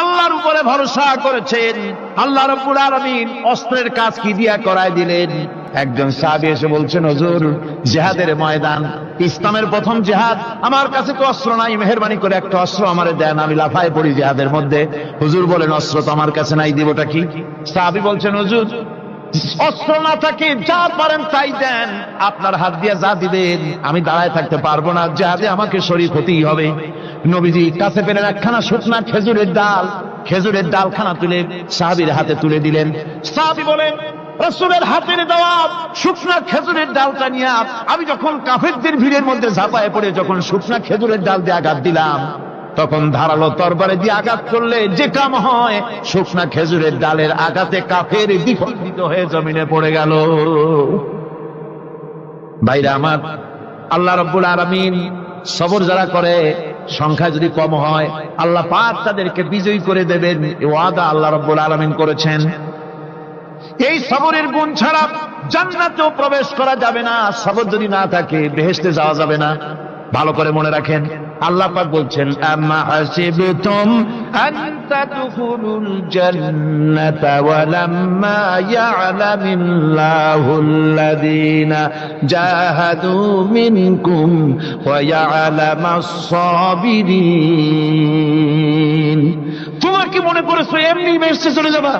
আল্লাহর উপরে ভরসা করেছেন। আল্লাহ রাব্বুল আলামিন অস্ত্রের কাজ কি দিয়া করায় দিলেন। একজন সাহাবী এসে বলছেন, হুজুর, জিহাদের ময়দান, ইসলামের প্রথম জিহাদ, আমার কাছে তো অস্ত্র নাই, মেহেরবানি করে একটা অস্ত্র আমারে দেন, আমি লাফায় পড়ি জিহাদের মধ্যে। হুজুর বলেন, অস্ত্র তো আমার কাছে নাই, দিবটা কি? সাহাবী বলছেন, হুজুর, অস্ত্র না থাকে যা পারেন তাই দেন, আপনার হাত দিয়ে যা দিবেন আমি দাঁড়ায় থাকতে পারবো না, জিহাদে আমাকে শরীক হতেই হবে। নবীজি কাছে পেলেন একখানা শুকনা খেজুরের ডালখানা তুলে সাহাবীর হাতে তুলে দিলেন। সাহাবী বলেন, রাসূলের হাতের দেওয়া শুকনা খেজুরের ডালটা নিয়ে আমি যখন কাফেরদের ভিড়ের মধ্যে ঝাঁপায় পড়ে যখন শুকনা খেজুরের ডাল দিয়ে আঘাত দিলাম, তখন ধারালো তরবারে দিয়ে আঘাত করলে যে কাম হয়, শুকনা খেজুরের ডালের আঘাতে কাফের বিখণ্ডিত হয়ে জমিনে পড়ে গেল। ভাইরা আমার, আল্লাহ রাব্বুল আলামিন সবর যারা করে, সংখ্যা যদি কম হয়, আল্লাহ পাক তাদেরকে বিজয়ী করে দেবেন, এই ওয়াদা আল্লাহ রাব্বুল আলামিন করেছেন। এই সবরের গুণ ছাড়া জান্নাতেও প্রবেশ করা যাবে না, সবর যদি না থাকে বেহেশতে যাওয়া যাবে না। ভালো করে মনে রাখেন, আল্লাহ পাক বলছেন, আম্মা হাসিবতুম আন তাদখুলুল জান্নাতা ওয়া লাম্মা ইয়া'লামিল্লাহুল্লাযীনা জাহাদু মিনকুম ওয়া ইয়া'লামাস সাবিরিন। তোমরা কি মনে করেছো এমনি বেহেশতে চলে যাবা?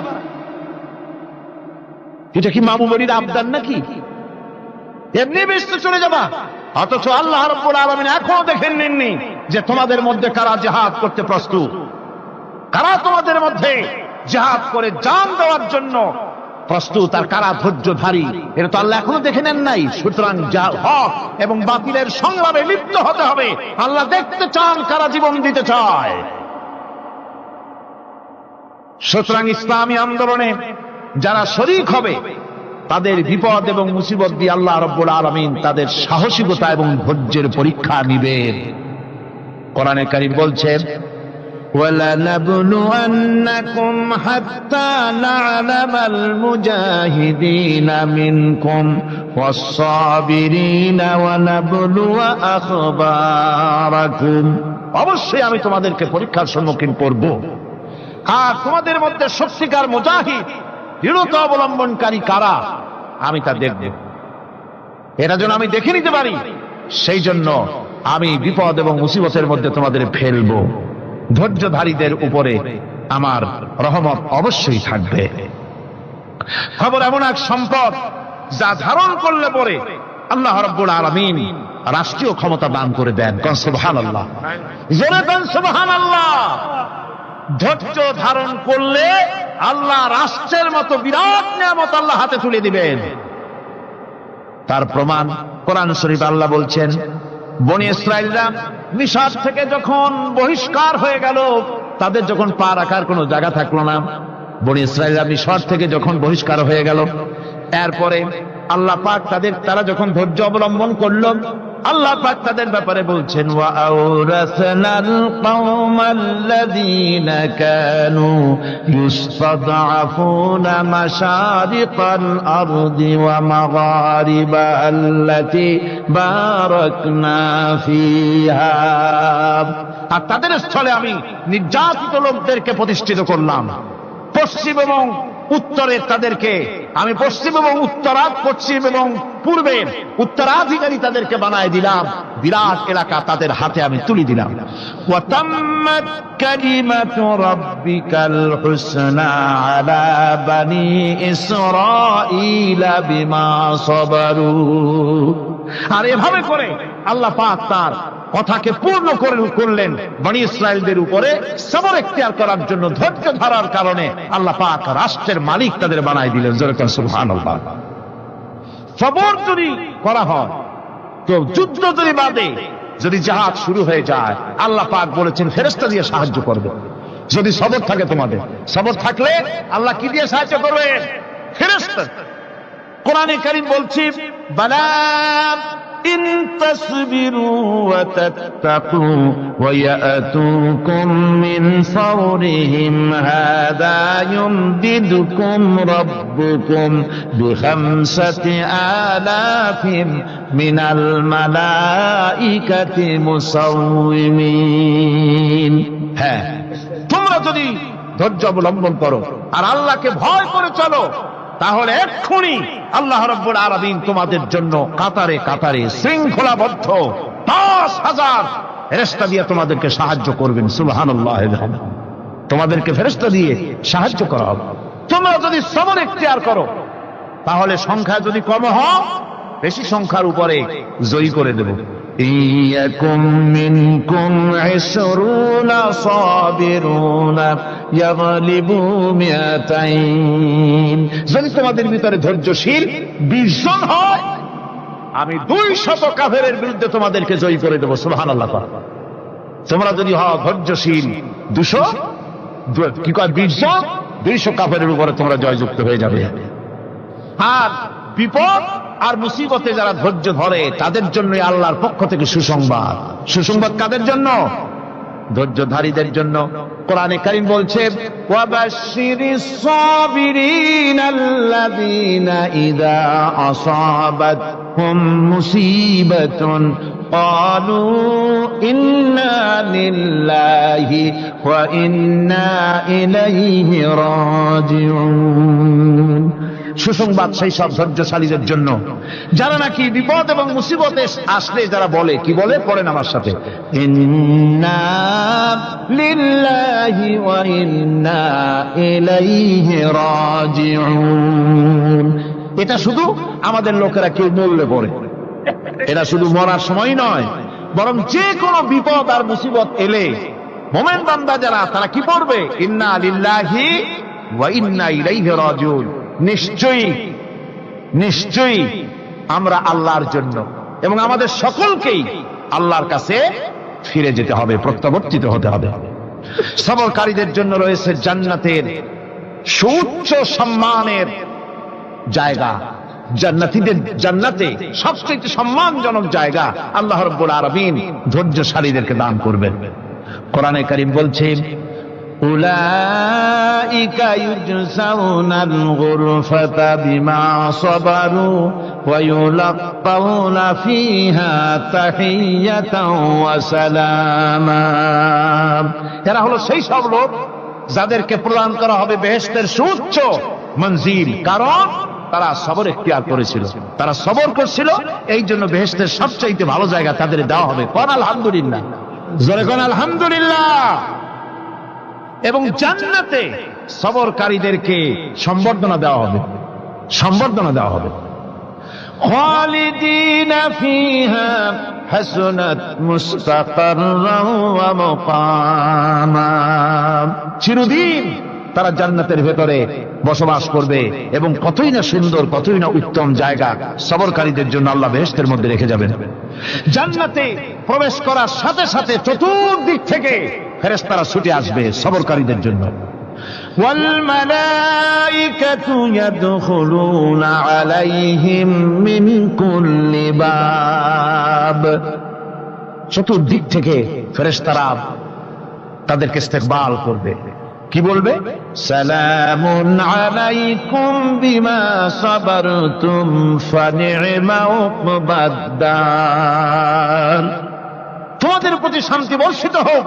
এটা কি মামু বাড়ির আবদার নাকি? এমনি বেহেশতে চলে যাবা? অথচ আল্লাহ রাব্বুল আলামিন এখনো দেখেন নেননি যে তোমাদের মধ্যে কারা জিহাদ করতে প্রস্তুত, কারা তোমাদের মধ্যে জিহাদ করে জান দেওয়ার জন্য প্রস্তুত, আর কারা ধৈর্যধারী, এটা তো আল্লাহ এখনো দেখে নেন নাই। সুতরাং হক এবং বাতিলের সংগ্রামে লিপ্ত হতে হবে। আল্লাহ দেখতে চান কারা জীবন দিতে চায়। সুতরাং ইসলামী আন্দোলনে যারা শরীক হবে, তাদের বিপদ এবং মুসিবত দিয়ে আল্লাহ রাব্বুল আলামিন তাদের সাহসিকতা এবং ধৈর্যের পরীক্ষা নিবেন। কোরআনে কারীম বলছেন, وَلَنَبْلُوَنَّكُمْ حَتَّى نَعْلَمَ الْمُجَاهِدِينَ مِنكُمْ وَالصَّابِرِينَ وَنَبْلُوَ أَخْبَارَكُمْ। অবশ্যই আমি তোমাদেরকে পরীক্ষার সম্মুখীন করব, আর তোমাদের মধ্যে সত্যিকার মুজাহিদ, দৃঢ়তা অবলম্বনকারী কারা, আমি তা দেখব। এটা যেন আমি দেখে নিতে পারি, সেই জন্য আমি বিপদ এবং মুসিবতের মধ্যে তোমাদের ফেলবো। ধৈর্যধারীদের উপরে আমার রহমত অবশ্যই থাকবে। খবর এমন এক সম্পদ যা ধারণ করলে পরে আল্লাহ রাব্বুল আলামিন রাষ্ট্রীয় ক্ষমতা দান করে দেন। কোন সুবহানাল্লাহ, জোরে কোন সুবহানাল্লাহ। ধৈর্য ধারণ করলে আল্লাহ রাষ্ট্রের মতো বিরাট নিয়ামত আল্লাহ হাতে তুলে দিবেন। তার প্রমাণ কোরআন শরীফ আল্লাহ বলছেন, বনি ইসরাইলরা মিশর থেকে যখন বহিষ্কার হয়ে গেল, তাদের যখন পা রাখার কোনো জায়গা থাকলো না, বনি ইসরাইলরা মিশর থেকে যখন বহিষ্কার হয়ে গেল, এরপরে আল্লাহ পাক তারা যখন ধৈর্য অবলম্বন করল, আল্লাহ পাক তাদের ব্যাপারে বলছেন, ওয়া আওরাসনাল কওমাল্লাযীনা কানু ইউসতাদআফুনা মাশারিকাল আরদি ওয়া মাগারিবা আল্লাতী বারাকনা ফিহা। আর তাদের স্থলে আমি নির্যাতিত লোকদেরকে প্রতিষ্ঠিত করলাম। পশ্চিম এবং উত্তরের তাদেরকে আমি পশ্চিম এবং পশ্চিম এবং পূর্বের উত্তরাধিকারী তাদেরকে বানায় দিলাম। বিরাট এলাকা তাদের হাতে আমি তুলে দিলাম। ওয়া তাম্মাত কালিমাতু রাব্বিকাল হুসনা আলা বানি ইসরাঈলা বিমা সাবারু। আর এভাবে করে আল্লাহ পাক তার কথাকে পূর্ণ করলেন বনি ইসরাইলদের উপরে। সবর ইখতিয়ার করার জন্য, ধৈর্য ধরার কারণে আল্লাহ পাক রাষ্ট্রের মালিক তাদের বানাই দিলেন। জোরে কোন সুবহানাল্লাহ। সবর যদি করা হয়, তো যুদ্ধ যদি বাদে, যদি জিহাদ শুরু হয়ে যায়, আল্লাহ পাক বলেছেন ফেরেশতা দিয়ে সাহায্য করবে। যদি সবর থাকে, তোমাদের সবর থাকলে আল্লাহ কি দিয়ে সাহায্য করবেন? ফেরেশতা। কোরআনে কারীম বলছে, বালা ইন তাসবিরু ওয়া তাত্তাকু ওয়া ইয়াতুকুম মিন ফাওরিহিম হাদা ইউমদিদুকুম রাব্বুকুম বিখামসাতি আলাফিন মিনাল মালাইকাতি মুসাউমিন। হ্যাঁ, তোমরা যদি ধৈর্য অবলম্বন করো আর আল্লাহকে ভয় করে চলো, তাহলে এক্ষুনি আল্লাহ রাব্বুল আলামিন তোমাদের জন্য কাতারে কাতারে শৃঙ্খলাবদ্ধ 10,000 ফেরেশতা দিয়ে তোমাদেরকে সাহায্য করবেন। সুবহানাল্লাহ। তোমাদেরকে ফেরেশতা দিয়ে সাহায্য করা হবে। তোমরা যদি সবর ইখতিয়ার করো, তাহলে সংখ্যা যদি কম হয়, বেশি সংখ্যার উপরে জয়ী করে দেব। ইয়াকুম মিনকুম 20 সাবিরুনা ইয়াগলিবু মিয়াতাইন। যদি তোমাদের ভিতরে ধৈর্যশীল 20 জন হয়, আমি 200 কাফেরের বিরুদ্ধে তোমাদেরকে জয়ী করে দেব। সুবহানাল্লাহ। তোমরা যদি হও ধৈর্যশীল 200, কি কয় 20 জন, 200 কাফেরের উপরে তোমরা জয়যুক্ত হয়ে যাবে। আর বিপদ আর মুসিবতে যারা ধৈর্য ধরে, তাদের জন্য আল্লাহর পক্ষ থেকে সুসংবাদ। সুসংবাদ কাদের জন্য? ধৈর্যধারীদের জন্য। কোরআনে কারীম বলছে, ওয়াবাশশিরিস সাবিরিনাল্লাযীনা ইযা আসাবাতহুম মুসিবাতুন ক্বালু ইন্না লিল্লাহি ওয়া ইন্না ইলাইহি রাজিউন। সুসংবাদ সেই সব ধৈর্যশালীদের জন্য যারা নাকি বিপদ এবং মুসিবতে আসলে যারা বলে, কি বলে? পড়েন আমার সাথে, ইন্না লিল্লাহি ওয়া ইন্না ইলাইহি রাজিউন। এটা শুধু আমাদের লোকেরা কেউ মরলে পড়ে, এটা শুধু মরার সময় নয়, বরং যে কোনো বিপদ আর মুসিবত এলে মুমিন বান্দা যারা, তারা কি পড়বে? ইন্না লিল্লাহি ওয়া ইন্না ইলাইহি রাজিউন। নিশ্চয়ই নিশ্চয়ই আমরা আল্লাহর জন্য এবং আমাদের সকলকেই আল্লাহর কাছে ফিরে যেতে হবে, প্রত্যাবর্তিত হতে হবে। সবরকারীদের জন্য রয়েছে জান্নাতের সুউচ্চ সম্মানের জায়গা। জান্নাতে সবচেয়ে সম্মানজনক জায়গা আল্লাহ রাব্বুল আলামিন ধৈর্যশালীদেরকে দান করবেন। কোরআনে কারীম বলছে, উলাইকা ইউজসাউনাল গুরফাতা বিমা সাবারু ওয়া ইউলাক্কাউনা ফিহা তাহিয়াতাও ওয়া সালামা। এরা হলো সেই সব লোক যাদেরকে প্রদান করা হবে বেহেশতের সুউচ্চ মঞ্জিল, কারণ তারা সবর ইখতিয়ার করেছিল, তারা সবর করছিল। এই জন্য বেহেশতের সবচাইতে ভালো জায়গা তাদের দেওয়া হবে। কোন আলহামদুলিল্লাহ, জোরে কোন আলহামদুলিল্লাহ। এবং জান্নাতে সবরকারীদেরকে সম্বর্ধনা দেওয়া হবে, সম্বর্ধনা দেওয়া হবে। খালিদিনা ফিহা হাসনাত মুস্তাকাররান ওয়া মুকামা, চিরদিন তারা জান্নাতের ভেতরে বসবাস করবে এবং কতই না সুন্দর, কতই না উত্তম জায়গা সবরকারীদের জন্য আল্লাহ বেহেশতের মধ্যে রেখে যাবেন। জান্নাতে প্রবেশ করার সাথে সাথে চতুর্দিক থেকে ফেরেশতারা ছুটে আসবে সবরকারীদের জন্য। ওয়াল মালাইকাতু ইয়াদখুলুনা আলাইহিম মিন কুল্লি বাব, চতুর্দিক থেকে ফেরেশতারা তাদেরকে ইস্তেকবাল করবে। কি বলবে? সালামুন আলাইকুম বিমা সাবারতুম ফানি'মা উকবাদ, তোমাদের প্রতি শান্তি বর্ষিত হোক,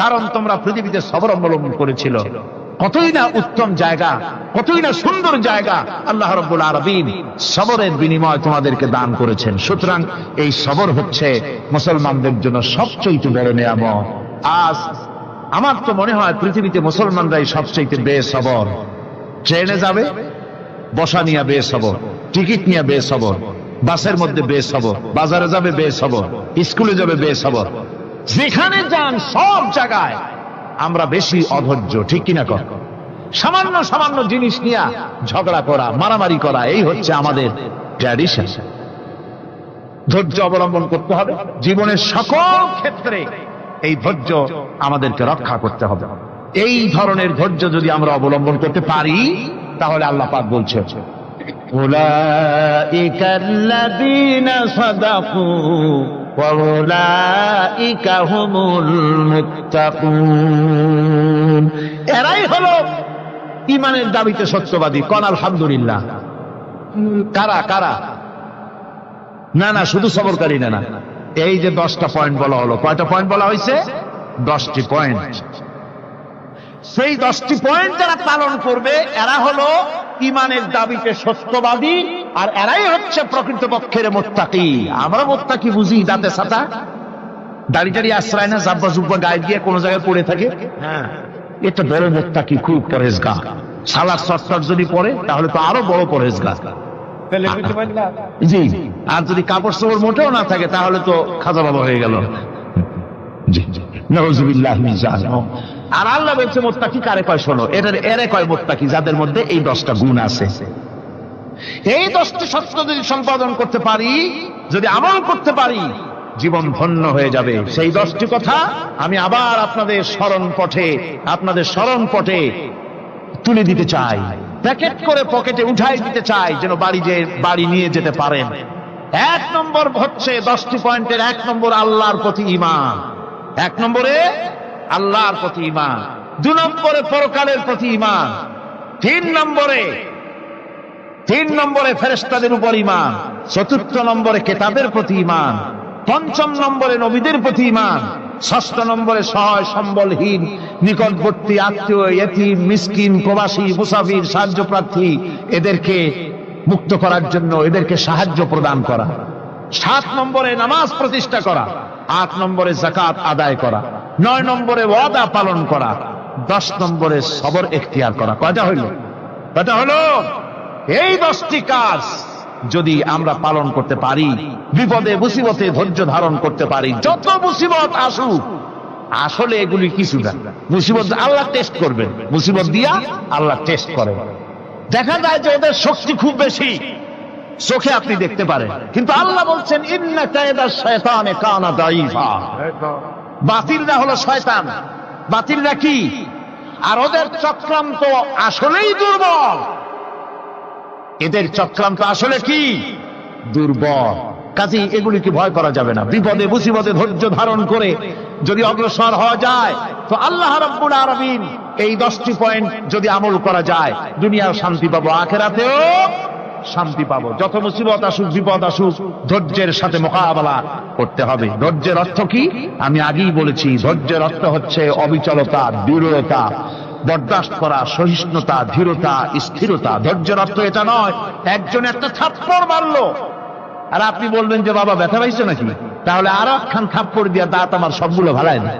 কারণ তোমরা পৃথিবীতে সবর অবলম্বন করেছিল। কতই না উত্তম জায়গা, কতই না সুন্দর জায়গা আল্লাহ রাব্বুল আলামিন সবরের বিনিময় তোমাদেরকে দান করেছেন। সুতরাং এই সবর হচ্ছে মুসলমানদের জন্য সবচেয়ে বড় নিয়ামত। আজ আমার তো মনে হয় পৃথিবীতে মুসলমানরাই সবচেয়ে বেসবর। ট্রেনে যাবে বসা নিয়ে বেসবর, টিকিট নিয়ে বেসবর, বাসের মধ্যে বেসবর, বাজারে যাবে বেসবর, স্কুলে যাবে বেসবর, যেখানে যান সব জায়গায় আমরা বেশি অধৈর্য, ঠিক কিনা কর? সামান্য সামান্য জিনিস নিয়ে ঝগড়া করা, মারামারি করা, এই হচ্ছে আমাদের ট্র্যাডিশন। ধৈর্য অবলম্বন করতে হবে জীবনের সকল ক্ষেত্রে, এই ধৈর্য আমাদেরকে রক্ষা করতে হবে। এই ধরনের ধৈর্য যদি আমরা অবলম্বন করতে পারি তাহলে আল্লাহ পাক বলছে উলাইকাল্লাযীনা সাদাকু ওয়া উলাইকা হুমুল মুত্তাকুন, এরাই হলো ঈমানের দাবিতে সত্যবাদী। কোন আলহামদুলিল্লাহ। কারা কারা? না না, শুধু সবরকারী না, এই যে 10টা পয়েন্ট বলা হলো, কয়টা পয়েন্ট বলা হয়েছে? 10টি পয়েন্ট। সেই 10টি পয়েন্ট যারা পালন করবে এরা হলো ঈমানের দাবিতে সত্যবাদী, আর এরাই হচ্ছে প্রকৃতপক্ষের মুত্তাকি। আমরা মুত্তাকি বুঝি দাঁতে ছাতা, দাড়ি টাড়ি আশ্রয় না, জাব্বা জুব্বা গায়ে দিয়ে কোনো জায়গায় পড়ে থাকে, হ্যাঁ এটা বড় মুত্তাকি, খুব পরহেজগার। সালাত সত্তর যদি পড়ে তাহলে তো আরো বড় পরহেজগার। জি, আর যদি কাপড় চোপড় মোটেও না থাকে তাহলে তো খাজা বাবা হয়ে গেল। জি, নাউযুবিল্লাহ মিন যালিক। আর আল্লাহ বলছে মুত্তাকি কারে কয় শোনো, এরে কয় মুত্তাকি যাদের মধ্যে এই 10টা গুণ আছে। এই 10টি সত্য যদি সম্পাদন করতে পারি, যদি আমল করতে পারি, জীবন ধন্য হয়ে যাবে। সেই 10টি কথা আমি আবার আপনাদের স্মরণ পটে তুলে দিতে চাই, প্যাকেট করে পকেটে উঠাই দিতে চাই, যেন বাড়ি নিয়ে যেতে পারেন। 1 নম্বর হচ্ছে 10টি পয়েন্টের 1 নম্বর আল্লাহর প্রতি ঈমান। 1 নম্বরে আল্লাহর প্রতি ঈমান, 2 নম্বরে পরকালের প্রতি ঈমান, 3 নম্বরে ফেরেশতাদের উপর ঈমান, 4র্থ নম্বরে কিতাবের প্রতি ঈমান, 5ম নম্বরে নবীদের প্রতি ঈমান, 6ষ্ঠ নম্বরে সহায় সম্বলহীন নিকটবর্তী আত্মীয়, ইয়েতিম, মিসকিন, প্রবাসী, মুসাফির, সাহায্য প্রার্থী, এদেরকে মুক্ত করার জন্য এদেরকে সাহায্য প্রদান করা, 7 নম্বরে নামাজ প্রতিষ্ঠা করা, 8 নম্বরে যাকাত আদায় করা, 9 নম্বরে ওয়াদা পালন করা, 10 নম্বরে সবর এখতিয়ার করা। কয়টা হইল? এই 10টি কাজ যদি আমরা পালন করতে পারি, বিপদে মুসিবতে ধৈর্য ধারণ করতে পারি, যত মুসিবত আসুক, আসলে এগুলি কিছু না। মুসিবত আল্লাহ টেস্ট করবেন, মুসিবত দিয়া আল্লাহ টেস্ট করেন। দেখা যায় যে ওদের শক্তি খুব বেশি, চোখে আপনি দেখতে পারেন, কিন্তু আল্লাহ বলছেন ইন্না কায়দাশ শায়তানে কানা দাঈফা। বাতিলরা হলো শয়তান। বাতিলরা কি? আর ওদের চক্রান্ত আসলেই দুর্বল। এদের চক্রান্ত আসলে কি? দুর্বল। কাজেই এগুলিকে ভয় করা যাবে না। বিপদে মুসিবতে ধৈর্য ধারণ করে যদি অগ্রসর হওয়া যায় তো আল্লাহ রাব্বুল আলামিন এই 10টি পয়েন্ট যদি আমল করা যায়, দুনিয়াও শান্তি পাবো, আখিরাতেও শান্তি পাবো। যত মুসিবত আসুক, বিপদ আসুক, ধৈর্যের সাথে মোকাবেলা করতে হবে। ধৈর্যের অর্থ কি? আমি আগেই বলেছি, ধৈর্যের অর্থ হচ্ছে অবিচলতা, দৃঢ়তা, বরদাস্ত করা, সহিষ্ণুতা, ধীরতা, স্থিরতা। ধৈর্যের অর্থ এটা নয় একজন একটা থাপ্পড় মারলো আর আপনি বলবেন যে বাবা ব্যথা পাইছো নাকি, তাহলে আর একখান থাপ্পড় দিয়া দাঁত আমার সবগুলো ভালাই না।